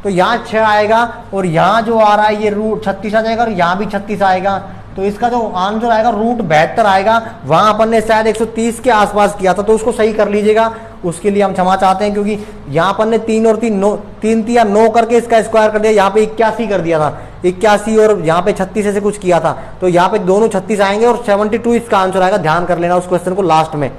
तो यहाँ 6 आएगा, और यहाँ जो आ रहा है ये √36 आ जाएगा, और यहाँ भी 36 आएगा। तो इसका जो आंसर आएगा √72 आएगा। वहां अपन ने शायद 130 के आसपास किया था, तो उसको सही कर लीजिएगा, उसके लिए हम क्षमा चाहते हैं, क्योंकि यहाँ अपन ने 3 और 3 तिया 9 करके इसका स्क्वायर कर दिया, यहाँ पे 81 कर दिया था, 81 और यहाँ पे 36 ऐसे कुछ किया था। तो यहाँ पे दोनों 36 आएंगे और 72 इसका आंसर आएगा। ध्यान कर लेना उस क्वेश्चन को लास्ट में।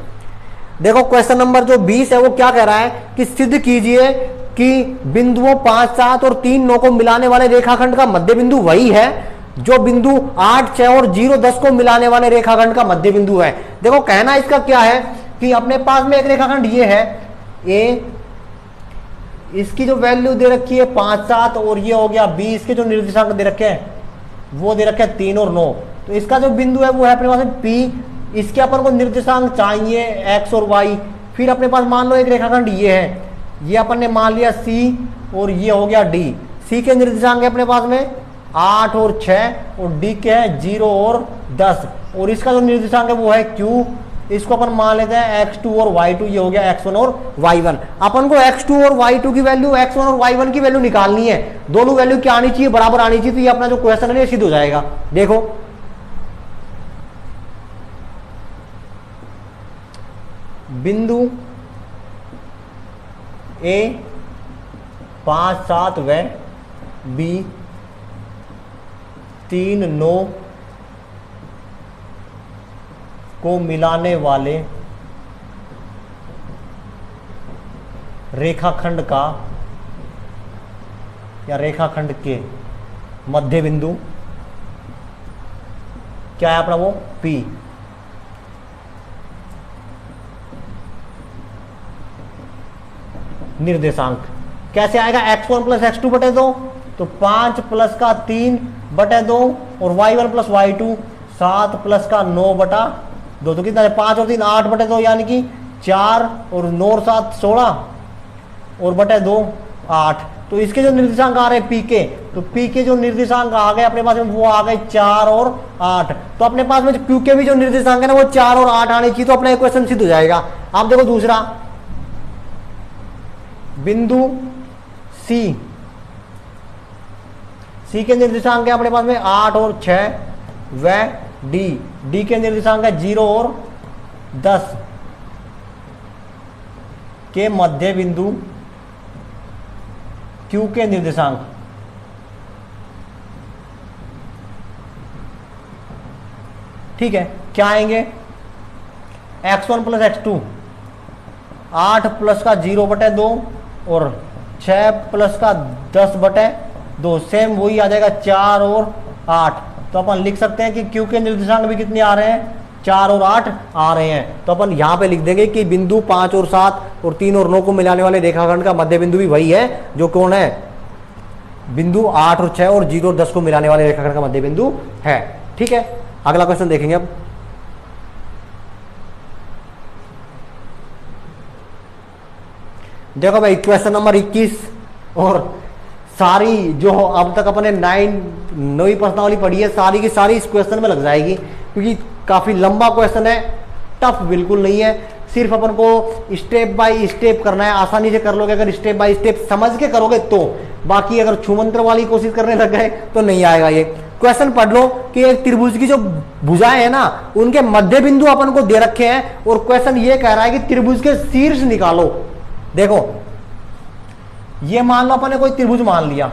देखो क्वेश्चन नंबर जो 20 है वो क्या कह रहा है कि सिद्ध कीजिए कि बिंदुओं 5 7 और 3 9 को मिलाने वाले रेखाखंड का मध्य बिंदु वही है जो बिंदु 8 6 और 0 10 को मिलाने वाले रेखाखंड का मध्य बिंदु है। देखो कहना इसका क्या है कि अपने पास में एक रेखाखंड ये है ए, इसकी जो वैल्यू दे रखी है 5 7, और ये हो गया बी, इसके जो निर्देशांक दे रखे हैं वो दे रखे हैं 3 और 9। तो इसका जो बिंदु है वो है अपने पास में पी, इसके अपन को निर्देशांक चाहिए एक्स और वाई। फिर अपने पास मान लो एक रेखाखंड ये है, ये अपन ने मान लिया सी, और ये हो गया डी। सी के निर्देशांक है अपने पास में 8 और 6, और डी के है 0 और 10, और इसका जो निर्देशांक है वो है क्यू, इसको अपन मान लेते हैं x2 और y2, ये हो गया x1 और y1। अपन को x2 और y2 की वैल्यू, x1 और y1 की वैल्यू निकालनी है, दोनों वैल्यू क्या आनी चाहिए, बराबर आनी चाहिए। तो ये अपना जो क्वेश्चन है ये सिद्ध हो जाएगा। देखो बिंदु A 5, 7 व B 3, 9 को मिलाने वाले रेखाखंड का या रेखाखंड के मध्य बिंदु क्या है अपना, वो P। निर्देशांक कैसे आएगा, x1 प्लस x2 बटे 2, तो 5 प्लस का 3 बटे 2 और y1 प्लस y2 7 प्लस का 9 बटा 2, तो कितना है 5 और 3 8 बटे 2, यानी कि 4 और 9 और 7 16 और बटे 2 8। तो इसके जो निर्देशांक आ रहे हैं पी के, तो पी के जो निर्देशांक आ गए अपने पास में वो आ गए 4 और 8। तो अपने पास में क्यू के भी जो निर्देशांक है ना वो 4 और 8 आने चाहिए, तो अपना इक्वेशन सिद्ध हो जाएगा। आप देखो दूसरा बिंदु सी, सी के निर्देशांक है अपने पास में 8 और 6 व डी, डी के निर्देशांक है 0 और 10 के मध्य बिंदु क्यू के निर्देशांक ठीक है क्या आएंगे, x1 प्लस x2 8 प्लस का 0 बटे 2 और 6 प्लस का 10 बटे 2, सेम वही आ जाएगा 4 और 8। तो अपन लिख सकते हैं कि क्यू के निर्देशांक भी कितने आ रहे हैं, 4 और 8 आ रहे हैं। तो अपन यहां पे लिख देंगे कि बिंदु 5 और 7 और 3 और 9 को मिलाने वाले रेखाखंड का मध्य बिंदु भी वही है, जो कौन है, बिंदु 8 और 6 और 0 और 10 को मिलाने वाले रेखाखंड का मध्य बिंदु है। ठीक है, अगला क्वेश्चन देखेंगे अब। देखो भाई क्वेश्चन नंबर 21, और सारी जो अब तक अपने 9वीं प्रश्नावली पढ़ी है सारी की सारी इस क्वेश्चन में लग जाएगी, क्योंकि काफी लंबा क्वेश्चन है, टफ बिल्कुल नहीं है। सिर्फ अपन को स्टेप बाय स्टेप करना है, आसानी से कर लोगे अगर स्टेप बाय स्टेप समझ के करोगे तो। बाकी अगर छूमंत्र वाली कोशिश करने लग गए तो नहीं आएगा। ये क्वेश्चन पढ़ लो कि एक त्रिभुज की जो भुजाएं है ना उनके मध्य बिंदु अपन को दे रखे हैं, और क्वेश्चन ये कह रहा है कि त्रिभुज के शीर्ष निकालो। देखो ये मान लो अपन ने कोई त्रिभुज मान लिया,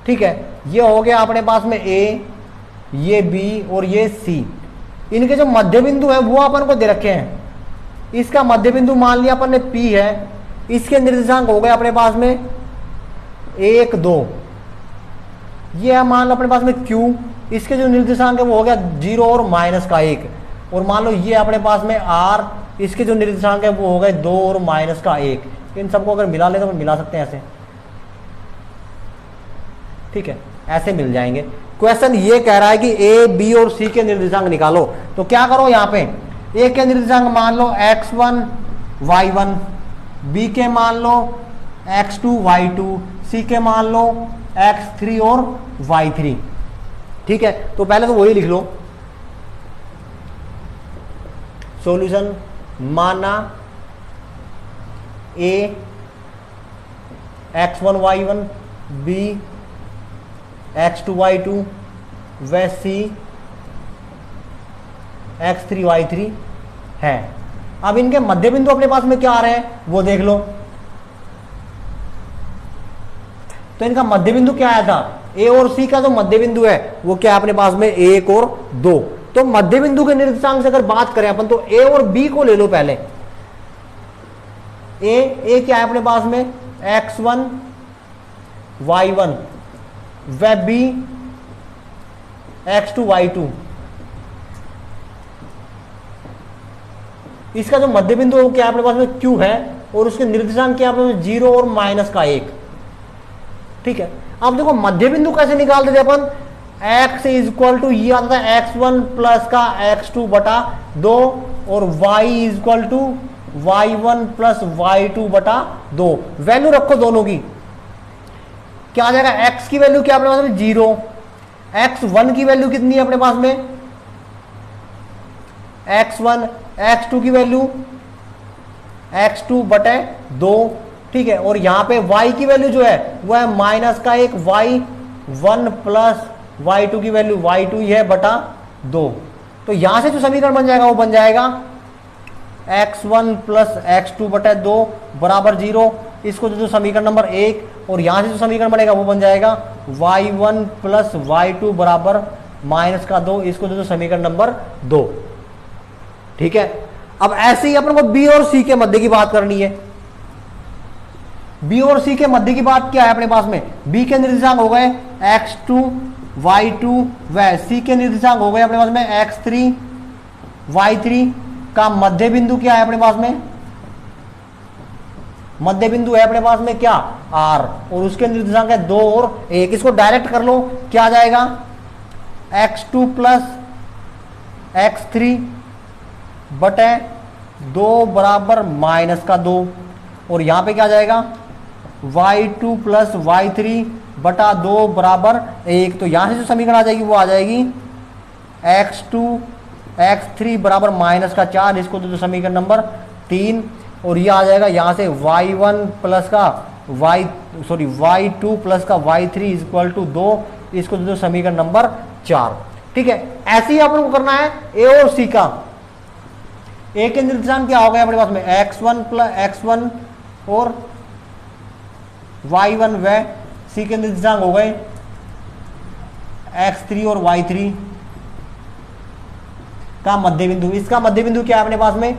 ठीक है, ये हो गया अपने पास में ए, ये बी और ये सी। इनके जो मध्य बिंदु है वो अपन को दे रखे हैं। इसका मध्य बिंदु मान लिया अपन ने पी है, इसके निर्देशांक हो गए अपने पास में 1 2, ये मान लो अपने पास में क्यू, इसके जो निर्देशांक है वो हो गया 0 और -1, और मान लो ये अपने पास में आर, इसके जो निर्देशांक है वो हो गए 2 और -1। इन सबको अगर मिला ले तो मिला सकते हैं ऐसे, ठीक है, ऐसे मिल जाएंगे। क्वेश्चन ये कह रहा है कि ए बी और सी के निर्देशांक निकालो। तो क्या करो, यहाँ पे ए के निर्देशांक मान लो x1 y1, बी के मान लो x2 y2, सी के मान लो x3 और y3। ठीक है, तो पहले तो वही लिख लो। सॉल्यूशन माना ए x1 y1, B x2 y2 व सी x3 y3 है। अब इनके मध्य बिंदु अपने पास में क्या आ रहे हैं वो देख लो। तो इनका मध्य बिंदु क्या आया था, ए और सी का जो मध्य बिंदु है वो क्या है अपने पास में 1 और 2। तो मध्य बिंदु के निर्देशांक से अगर बात करें अपन तो ए और बी को ले लो पहले। ए क्या है अपने पास में x1 y1 व बी x2 y2। इसका जो मध्य बिंदु है वो क्या अपने पास में Q है, और उसके निर्देशांक क्या अपने पास 0 और -1। ठीक है, अब देखो मध्य बिंदु कैसे निकालते थे अपन, x इक्वल टू ये आता था x1 प्लस का x2 बटा 2 और y equal to y1 plus y2 बटा 2। वैल्यू रखो दोनों की, क्या आ जाएगा, x की वैल्यू क्या अपने पास में 0, x1 की वैल्यू कितनी है अपने पास में x1 x2 की वैल्यू x2 बटे 2, ठीक है। और यहां पे y की वैल्यू जो है वो है माइनस का एक y1 प्लस y2 की वैल्यू y2 ही है बटा 2। तो यहां से जो समीकरण बन जाएगा वो बन जाएगा x1 प्लस x2 बटे 2 बराबर 0। इसको जो समीकरण नंबर 1, और यहां से जो समीकरण बनेगा वो बन जाएगा y1 प्लस y2 बराबर माइनस का 2। इसको जो समीकरण नंबर 2, ठीक है। अब ऐसे ही अपन को b और c के मध्य की बात करनी है। b और c के मध्य की बात क्या है अपने पास में? b के निर्देशांक हो गए x2 y2 व c के निर्देशांक हो गए अपने पास में x3 y3 का मध्य बिंदु क्या है अपने पास में? मध्य बिंदु है अपने पास में क्या? r, और उसके निर्देशांक है 2 और 1। इसको डायरेक्ट कर लो, क्या आ जाएगा? x2 प्लस x3 बटे 2 बराबर माइनस का 2, और यहां पे क्या आ जाएगा? y2 प्लस y3 बटा 2 बराबर 1। तो यहां से जो समीकरण आ जाएगी वो आ जाएगी x2 x3 बराबर माइनस का 4। इसको तो समीकरण नंबर 3, और ये आ जाएगा यहां से y1 प्लस का y2 प्लस का y3 इक्वल टू 2। इसको तो समीकरण नंबर 4, ठीक है। ऐसे ही अपन को करना है a और c का। a के निर्देशांक क्या हो गए अपने पास में? x1 प्लस x1 और y1 व c के निर्देशांक हो गए x3 और y3 का मध्य बिंदु। इसका मध्य बिंदु क्या है अपने पास में?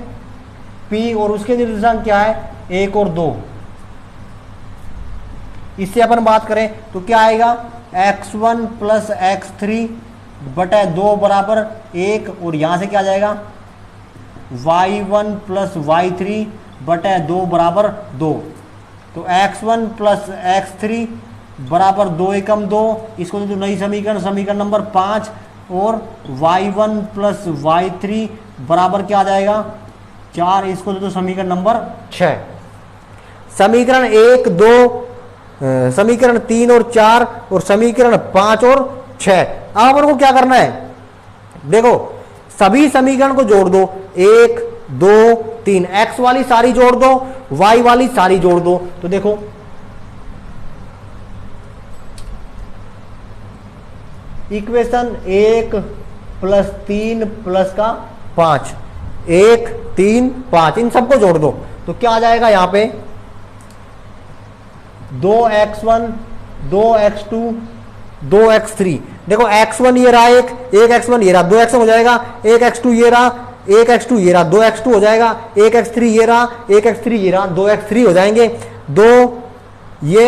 P, और उसके निर्देशांक क्या है? 1 और 2। इससे अपन बात करें तो क्या आएगा? x1 प्लस x3 बटे 2 बराबर 1, और यहां से क्या आ जाएगा? y1 प्लस y3 बटे 2 बराबर 2। तो x1 प्लस x3 बराबर 2 एकम 2। इसको तो नई समीकरण, समीकरण नंबर 5, और y1 प्लस y3 बराबर क्या आ जाएगा? 4। इसको तो समीकरण नंबर 6। समीकरण 1 2 समीकरण 3 और 4 और समीकरण 5 और 6। अब अपन को क्या करना है? देखो सभी समीकरण को जोड़ दो, 1 2 3, x वाली सारी जोड़ दो, y वाली सारी जोड़ दो। तो देखो इक्वेशन 1 प्लस 3 प्लस का 5, 1 3 5, इन सबको जोड़ दो तो क्या आ जाएगा? यहां पे 2x1 2x2 2x3। देखो x1 ये रहा, एक x1 ये रहा, 2x1 हो जाएगा, 1x2 ये रहा, 1x2 ये रहा, 2x2 हो जाएगा, 1x3 ये रहा, 1x3 ये रहा, 2x3 हो जाएंगे। 2 ये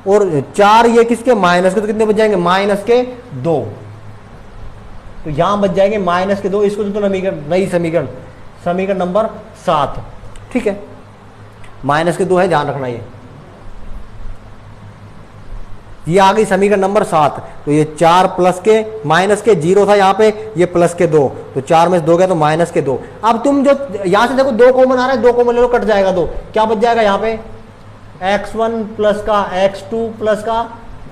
और 4 ये किसके? माइनस के। तो कितने बच जाएंगे? माइनस के 2। तो यहां बच जाएंगे माइनस के 2। इसको तो नई समीकरण, समीकरण नंबर 7, ठीक है। माइनस के 2 है, ध्यान रखना। ये आ गई समीकरण नंबर 7। तो ये 4 प्लस के माइनस के 0 था यहाँ पे, ये प्लस के 2, तो 4 में से 2 गया तो माइनस के 2। अब तुम जो यहां से देखो 2 कॉमन आ रहा है, 2 कॉमन ले लो, कट जाएगा 2। क्या बच जाएगा यहाँ पे? x1 प्लस का x2 प्लस का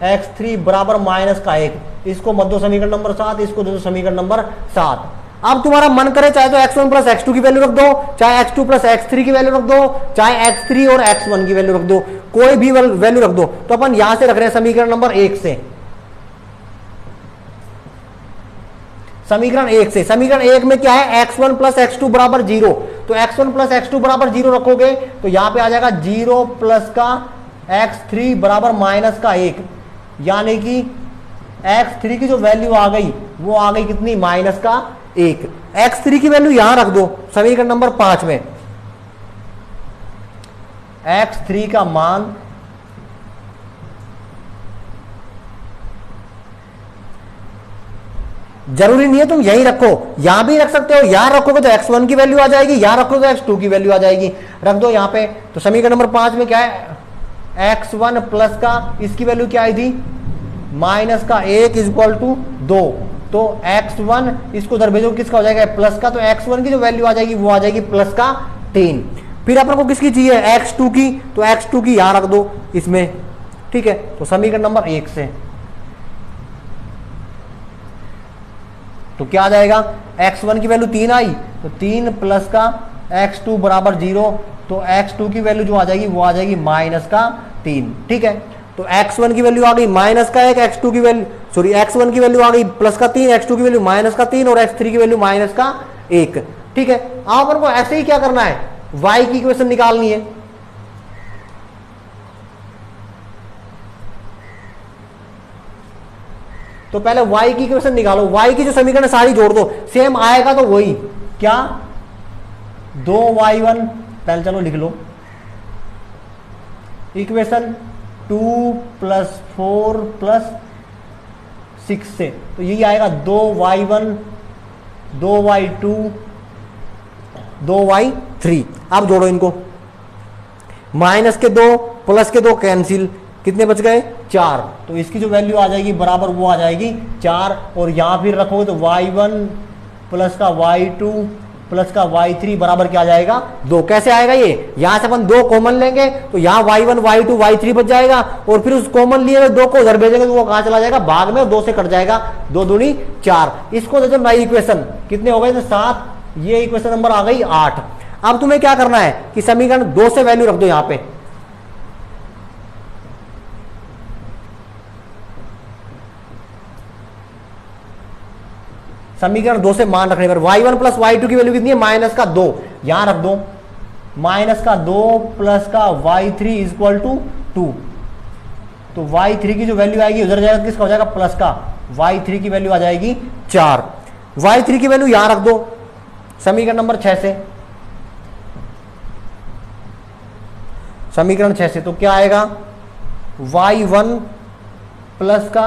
x3 बराबर माइनस का 1। इसको मत दो समीकरण नंबर 7, इसको दे दो समीकरण नंबर 7। अब तुम्हारा मन करे चाहे तो x1 प्लस x2 की वैल्यू रख दो, चाहे x2 प्लस x3 की वैल्यू रख दो, चाहे x3 और x1 की वैल्यू रख दो, कोई भी वैल्यू रख दो। तो अपन यहां से रख रहे हैं समीकरण नंबर 1 से, समीकरण 1 से। समीकरण 1 में क्या है? x1 प्लस x2 बराबर 0। तो x1 प्लस x2 बराबर 0 रखोगे तो यहां पे आ जाएगा 0 प्लस का x3 बराबर माइनस का 1, यानी कि x3 की जो वैल्यू आ गई वो आ गई कितनी? माइनस का 1। x3 की वैल्यू यहां रख दो समीकरण नंबर 5 में। x3 का मान जरूरी नहीं है तुम यही रखो, यहां भी रख सकते हो। यहां रखोगे तो x1 की वैल्यू आ जाएगी, यहां रखोगे तो x2 की वैल्यू आ जाएगी। रख दो यहां पे। तो समीकरण नंबर 5 में क्या है? x1 प्लस का, इसकी वैल्यू क्या आई थी? माइनस का 1 इक्वल टू 2। तो x1 इसको उधर भेजो, किसका हो जाएगा? प्लस का। तो x1 की जो वैल्यू आ जाएगी वो आ जाएगी प्लस का 3। फिर अपन को किसकी चाहिए? x2 की। तो x2 की यहां रख दो इसमें, ठीक है। तो समीकरण नंबर 1 से तो क्या आ जाएगा? x1 की वैल्यू 3 आई, तो 3 प्लस का x2 बराबर 0, तो x2 की वैल्यू जो आ जाएगी वो आ जाएगी माइनस का 3। ठीक है, तो x1 की वैल्यू आ गई माइनस का 1, x2 की वैल्यू सॉरी x1 की वैल्यू आ गई प्लस का 3, x2 की वैल्यू माइनस का 3 और x3 की वैल्यू माइनस का 1। ठीक है, आप अपन को ऐसे ही क्या करना है, y की इक्वेशन निकालनी है। तो पहले y की इक्वेशन निकालो, y की जो समीकरण सारी जोड़ दो, सेम आएगा तो वही क्या 2y1, पहले चलो लिख लो इक्वेशन 2 + 4 + 6 से, तो यही आएगा 2y1 2y2 2y3। अब जोड़ो इनको, माइनस के 2 प्लस के 2 कैंसिल, कितने बच गए 4, तो इसकी जो वैल्यू आ जाएगी बराबर वो आ जाएगी 4, और यहां फिर रखोगे तो y1 प्लस का y2 प्लस का y3 बराबर क्या आ जाएगा 2। कैसे आएगा ये, यहां से अपन 2 कॉमन लेंगे तो यहां y1 y2 y3 बच जाएगा, और फिर उस कॉमन लिए हुए 2 को उधर भेजेंगे तो वो कहां चला जाएगा भाग में, 2 से कट जाएगा, 2 दूनी 4। इसको देखो नई इक्वेशन कितने हो गए 7, ये इक्वेशन नंबर आ गई 8। अब तुम्हें क्या करना है कि समीकरण 2 से वैल्यू रख दो यहां पे, समीकरण 2 से मान रखने पर y1 प्लस y2 की वैल्यू कितनी है माइनस का 2, यहां रख दो माइनस का 2 प्लस का y3 इक्वल टू 2, तो y3 की जो वैल्यू आएगी उधर जाएगा किसका हो जाएगा प्लस का, y3 की वैल्यू आ जाएगी 4। y3 की वैल्यू यहां रख दो समीकरण नंबर 6 से, समीकरण 6 से, तो क्या आएगा y1 प्लस का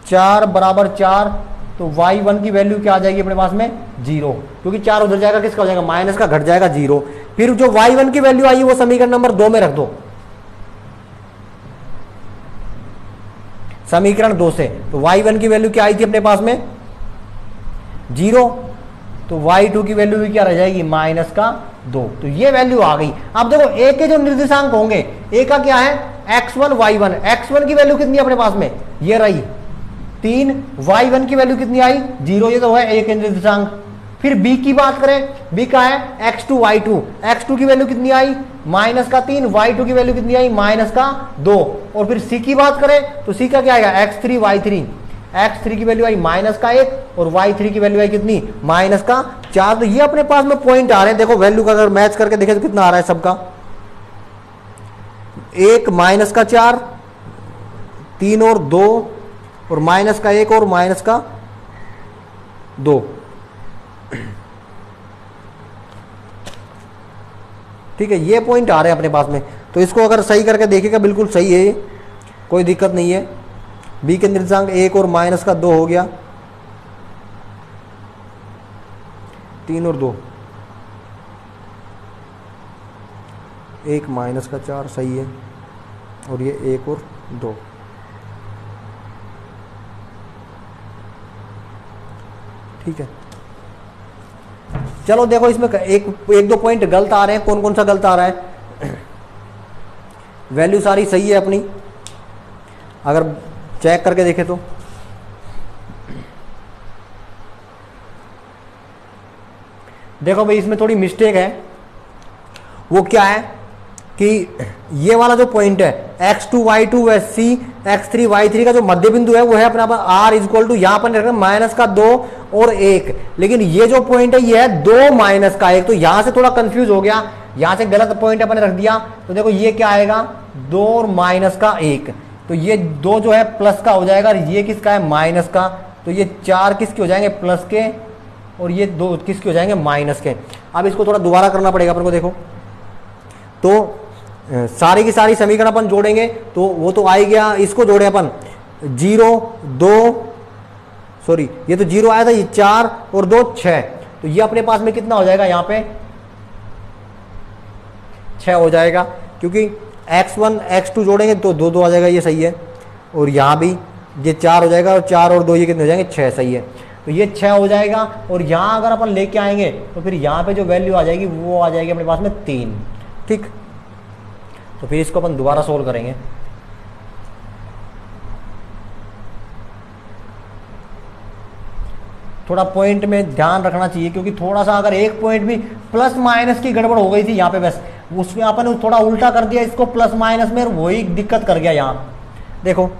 4 बराबर 4, तो y1 की वैल्यू क्या आ जाएगी अपने पास में 0, क्योंकि 4 उधर जाएगा किसका हो जाएगा माइनस का, घट जाएगा 0। फिर जो y1 की वैल्यू आई वो समीकरण नंबर 2 में रख दो, समीकरण 2 से, तो y1 की वैल्यू क्या आई थी अपने पास में 0, तो y2 की वैल्यू भी क्या रह जाएगी माइनस का 2, तो ये वैल्यू आ गई। अब देखो a के जो निर्देशांक होंगे, a का क्या है x1 y1, x1 की वैल्यू कितनी है अपने पास में ये रही 3, y1 की वैल्यू कितनी आई 0, ये तो है a के निर्देशांक। फिर b की बात करें, b का है x2 y2, x2 की वैल्यू कितनी आई माइनस का 3, y2 की वैल्यू कितनी आई माइनस का 2, और फिर c की बात करें तो c का क्या आएगा x3 y3, x3 की वैल्यू आई माइनस का 1 और y3 की वैल्यू आई कितनी माइनस का 4। तो ये अपने पास में पॉइंट आ रहे हैं, देखो वैल्यू का अगर मैच करके देखें तो कितना आ रहा है सबका, 1 माइनस का 4, 3 और 2 और माइनस का 1 और माइनस का 2। ठीक है, ये पॉइंट आ रहे हैं अपने पास में, तो इसको अगर सही करके देखेगा बिल्कुल सही है, कोई दिक्कत नहीं है। बी के निर्देशांक 1 और माइनस का 2 हो गया, 3 और 2, 1 माइनस का 4 सही है, और ये 1 और 2। ठीक है, चलो देखो इसमें एक दो पॉइंट गलत आ रहे हैं, कौन कौन सा गलत आ रहा है, वैल्यू सारी सही है अपनी, अगर चेक करके देखें तो देखो भाई इसमें थोड़ी मिस्टेक है, वो क्या है कि ये वाला जो पॉइंट है x2 y2 व c x3 y3 का जो मध्य बिंदु है वो है अपना r इक्वल टू यहाँ पर माइनस का 2 और 1, लेकिन ये जो पॉइंट है ये है 2 माइनस का 1, तो यहां से थोड़ा कंफ्यूज हो गया, यहां से गलत पॉइंट अपने रख दिया। तो देखो ये क्या आएगा 2 और माइनस का 1, तो ये 2 जो है प्लस का हो जाएगा और ये किसका है माइनस का, तो ये 4 किसके हो जाएंगे प्लस के और ये 2 किसके हो जाएंगे माइनस के। अब इसको थोड़ा दोबारा करना पड़ेगा अपन को, देखो तो सारी की सारी समीकरण अपन जोड़ेंगे तो वो तो आ ही गया, इसको जोड़े अपन 0 2 सॉरी ये तो 0 आया था, ये 4 और 2 6, तो ये अपने पास में कितना हो जाएगा यहाँ पे 6 हो जाएगा, क्योंकि x1 x2 जोड़ेंगे तो 2 2 आ जाएगा, ये सही है, और यहाँ भी ये 4 हो जाएगा और 4 और 2 ये कितने हो जाएंगे 6, सही है, तो ये 6 हो जाएगा। और यहाँ अगर अपन लेके आएंगे तो फिर यहाँ पे जो वैल्यू आ जाएगी वो आ जाएगी अपने पास में 3। ठीक, तो फिर इसको अपन दोबारा सोल्व करेंगे। थोड़ा पॉइंट में ध्यान रखना चाहिए, क्योंकि थोड़ा सा अगर एक पॉइंट भी प्लस माइनस की गड़बड़ हो गई थी यहाँ पे, बस उसमें अपन थोड़ा उल्टा कर दिया इसको प्लस माइनस में, वही दिक्कत कर गया यहाँ। देखो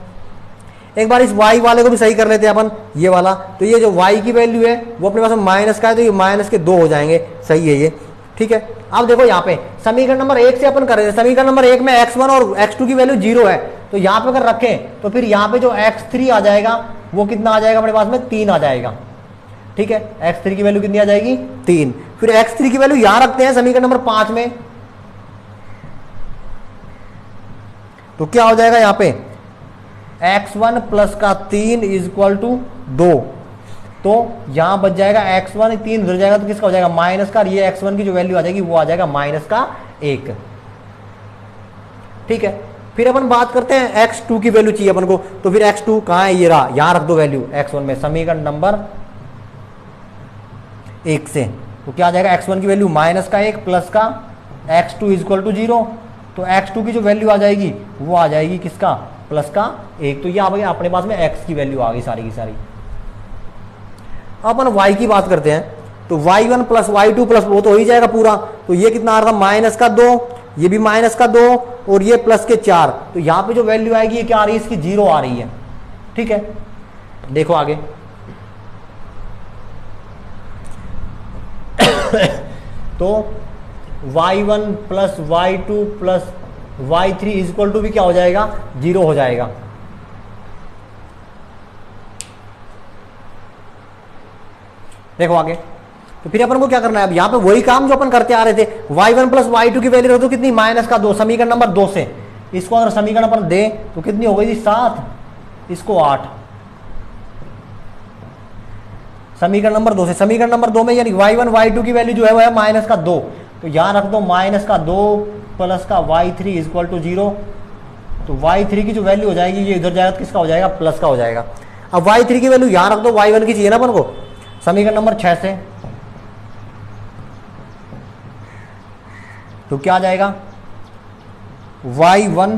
एक बार इस y वाले को भी सही कर लेते हैं अपन, ये वाला। तो ये जो y की वैल्यू है वो अपने पास में माइनस का है, तो ये माइनस के 2 हो जाएंगे, सही है ये, ठीक है। अब देखो यहाँ पे समीकरण नंबर 1 से अपन कर रहे हैं, समीकरण नंबर 1 में x1 और x2 की वैल्यू 0 है, तो यहाँ पे अगर रखें तो फिर यहाँ पे जो x3 आ जाएगा वो कितना आ जाएगा अपने पास में, 3 आ जाएगा, ठीक है। x3 की वैल्यू कितनी आ जाएगी, 3। फिर x3 की वैल्यू यहां रखते हैं समीकरण नंबर 5 में, तो क्या हो जाएगा यहाँ पे x1 प्लस का 3 इज इक्वल टू 2, तो यहां बच जाएगा x1, 3 उधर जाएगा तो किसका हो जाएगा माइनस का, ये x1 की जो वैल्यू आ जाएगी वो आ जाएगा माइनस का 1, ठीक है। फिर अपन बात करते हैं x2 की वैल्यू चाहिए अपन को, तो फिर x2 कहां है, ये रहा, यहां रख दो वैल्यू x1 में समीकरण नंबर 1 से, तो क्या आ जाएगा x1 की वैल्यू माइनस का 1 प्लस का x2 इज इक्वल टू 0, तो x2 की जो वैल्यू आ जाएगी वो आ जाएगी किसका, प्लस का 1, तो ये आ गया अपने पास में x की वैल्यू आ गई सारी की सारी। अब अपन y की बात करते हैं, तो y1 प्लस y2 प्लस वो तो हो ही जाएगा पूरा, तो ये कितना आ रहा था माइनस का 2, ये भी माइनस का 2 और ये प्लस के 4, तो यहाँ पे जो वैल्यू आएगी ये क्या आ रही है, इसकी 0 आ रही है, ठीक है। देखो आगे तो y1 plus y2 plus y3 is equal to भी क्या हो जाएगा, 0 हो जाएगा। देखो आगे, तो फिर अपन को क्या करना है, अब यहां पे वही काम जो अपन करते आ रहे थे, y1 प्लस y2 की वैल्यू रख दो कितनी, माइनस का 2, समीकरण नंबर 2 से इसको अगर समीकरण अपन दे तो कितनी हो गई थी 7, इसको 8, समीकरण नंबर 2 से। समीकरण नंबर 2 में यानी y1 y2 की वैल्यू जो है वो है माइनस का 2, तो यहां रख दो माइनस का 2 प्लस का y3 इज इक्वल टू 0, तो y3 की जो वैल्यू हो जाएगी ये इधर जाएगा तो किसका हो जाएगा, प्लस का हो जाएगा। अब y3 की वैल्यू यहां रख दो, y1 की चाहिए ना अपन को, समीकरण नंबर 6 से, तो क्या आ जाएगा y1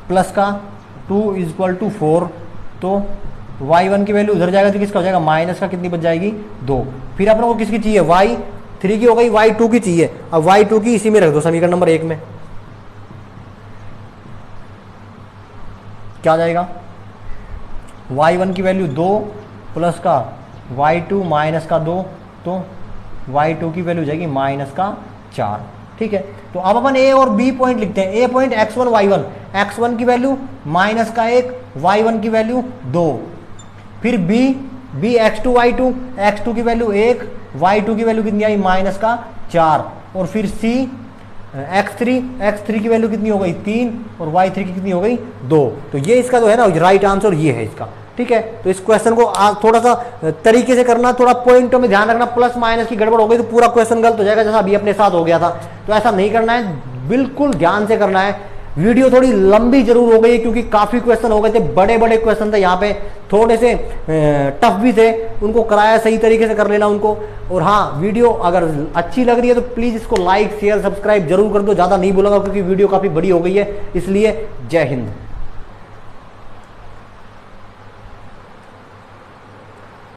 प्लस का 2 इज इक्वल टू 4, तो y1 की वैल्यू उधर जाएगा तो किसका हो जाएगा माइनस का, कितनी बच जाएगी 2। फिर अपन को किसकी चाहिए, y3 की हो गई, y2 की चाहिए, अब y2 की इसी में रख दो समीकरण नंबर 1 में, क्या आ जाएगा y1 की वैल्यू 2 प्लस का y2 माइनस का 2, तो y2 की वैल्यू जाएगी माइनस का 4, ठीक है। तो अब अपन a और b पॉइंट लिखते हैं, a point x1 y1, x1 की वैल्यू माइनस का 1, y1 की वैल्यू 2, फिर b x2 y2, x2 की वैल्यू 1, y2 की वैल्यू कितनी आई माइनस का 4, और फिर c x3 की वैल्यू कितनी हो गई 3 और y3 की कितनी हो गई 2, तो ये इसका जो है ना राइट आंसर ये है इसका, ठीक है। तो इस क्वेश्चन को थोड़ा सा तरीके से करना, थोड़ा पॉइंटों में ध्यान रखना, प्लस माइनस की गड़बड़ हो गई तो पूरा क्वेश्चन गलत हो जाएगा, जैसा अभी अपने साथ हो गया था। तो ऐसा नहीं करना है, बिल्कुल ध्यान से करना है। वीडियो थोड़ी लंबी जरूर हो गई क्योंकि काफी क्वेश्चन हो गए थे, बड़े बड़े क्वेश्चन थे यहाँ पे, थोड़े से टफ भी थे, उनको कराया सही तरीके से कर लेना उनको। और हाँ, वीडियो अगर अच्छी लग रही है तो प्लीज इसको लाइक शेयर सब्सक्राइब जरूर कर दो, ज्यादा नहीं बोलूंगा क्योंकि वीडियो काफी बड़ी हो गई है, इसलिए जय हिंद।